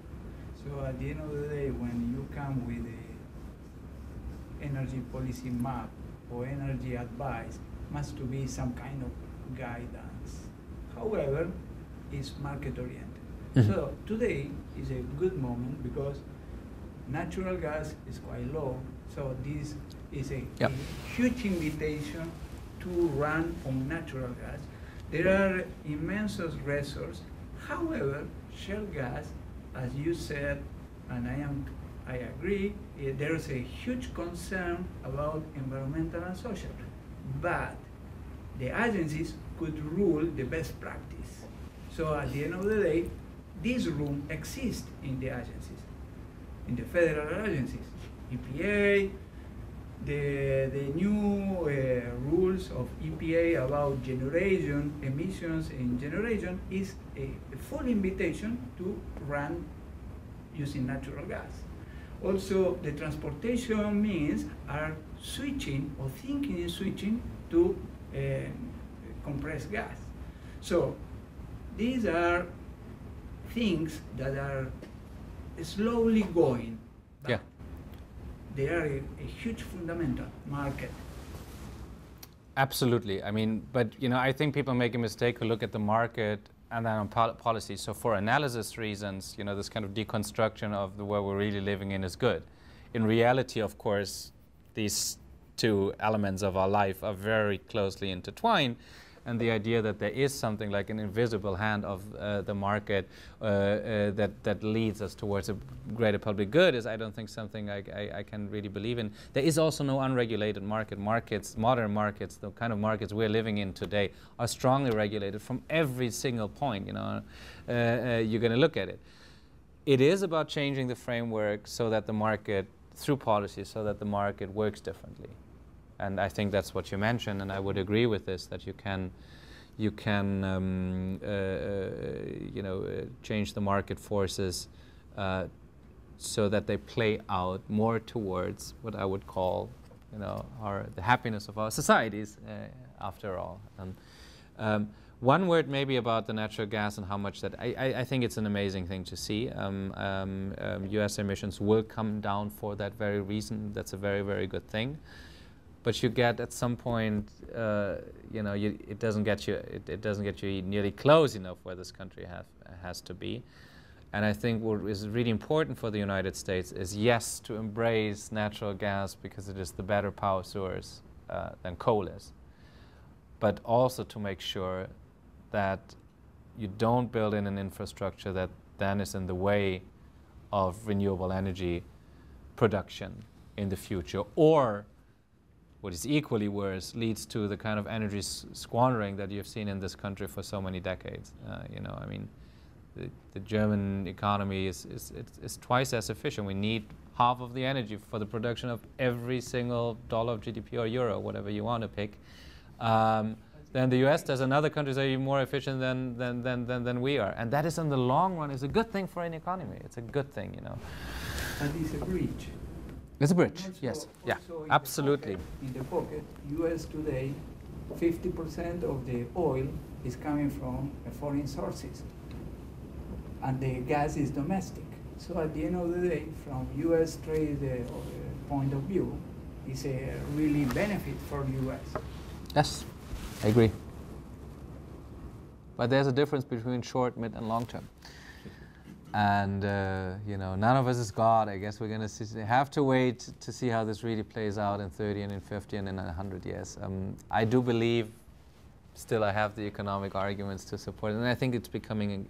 So at the end of the day, when you come with a energy policy map or energy advice, must to be some kind of guidance. However, it's market-oriented. So today is a good moment because natural gas is quite low. So this is a huge invitation to run on natural gas. There are immense resources. However, shale gas, as you said, and I agree, there is a huge concern about environmental and social. But the agencies could rule the best practice. So at the end of the day, this room exists in the agencies, in the federal agencies. EPA, the new rules of EPA about generation, emissions in generation is a full invitation to run using natural gas. Also, the transportation means are switching or thinking in switching to compressed gas. So these are things that are slowly going, but they are a huge fundamental market. Absolutely. I mean, but I think people make a mistake who look at the market and then on policy. So for analysis reasons, this kind of deconstruction of the world we're really living in is good. In reality, of course, these two elements of our life are very closely intertwined. And the idea that there is something like an invisible hand of the market that leads us towards a greater public good is, I don't think, something I can really believe in. There is also no unregulated market. Modern markets, the kind of markets we're living in today, are strongly regulated from every single point. You're going to look at it. It is about changing the framework so that the market, through policy, so that the market works differently. And I think that's what you mentioned, and I would agree with this, that you can change the market forces so that they play out more towards what I would call, the happiness of our societies, after all. One word maybe about the natural gas and how much that, I think it's an amazing thing to see. US emissions will come down for that very reason. That's a very, very good thing. But you get at some point, it doesn't get you nearly close enough where this country has to be. And I think what is really important for the United States is, yes, to embrace natural gas because it is the better power source than coal is, but also to make sure that you don't build in an infrastructure that then is in the way of renewable energy production in the future, or what is equally worse, leads to the kind of energy squandering that you've seen in this country for so many decades. You know, I mean, the German economy is twice as efficient. We need half of the energy for the production of every single dollar of GDP or euro, whatever you want to pick. Then the US does, and other countries are even more efficient than we are. And that is, in the long run, is a good thing for an economy. It's a good thing, you know. And it's a bridge. It's a bridge, Also- yes. Yeah, also in absolutely. In the pocket, US today, 50% of the oil is coming from foreign sources, and the gas is domestic. So at the end of the day, from US trade point of view, it's a really benefit for US. Yes, I agree. But there's a difference between short, mid, and long term. And, you know, none of us is God. I guess we're going to have to wait to see how this really plays out in 30 and in 50 and in 100 years. I do believe, still I have the economic arguments to support it, and I think it's becoming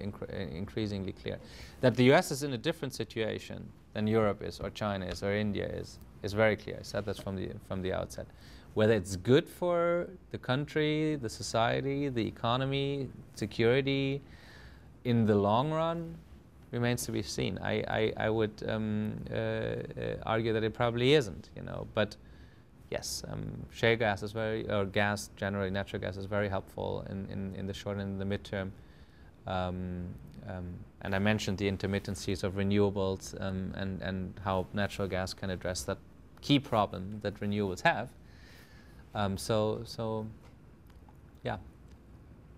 increasingly clear that the US is in a different situation than Europe is, or China is, or India is very clear. I said that from the outset. Whether it's good for the country, the society, the economy, security, in the long run, remains to be seen. I would argue that it probably isn't, you know. But yes, shale gas is or gas generally, natural gas is very helpful in the short and the midterm. And I mentioned the intermittencies of renewables and how natural gas can address that key problem that renewables have. So yeah,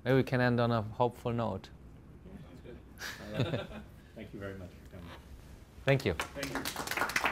maybe we can end on a hopeful note. Sounds good. Thank you very much for coming. Thank you. Thank you.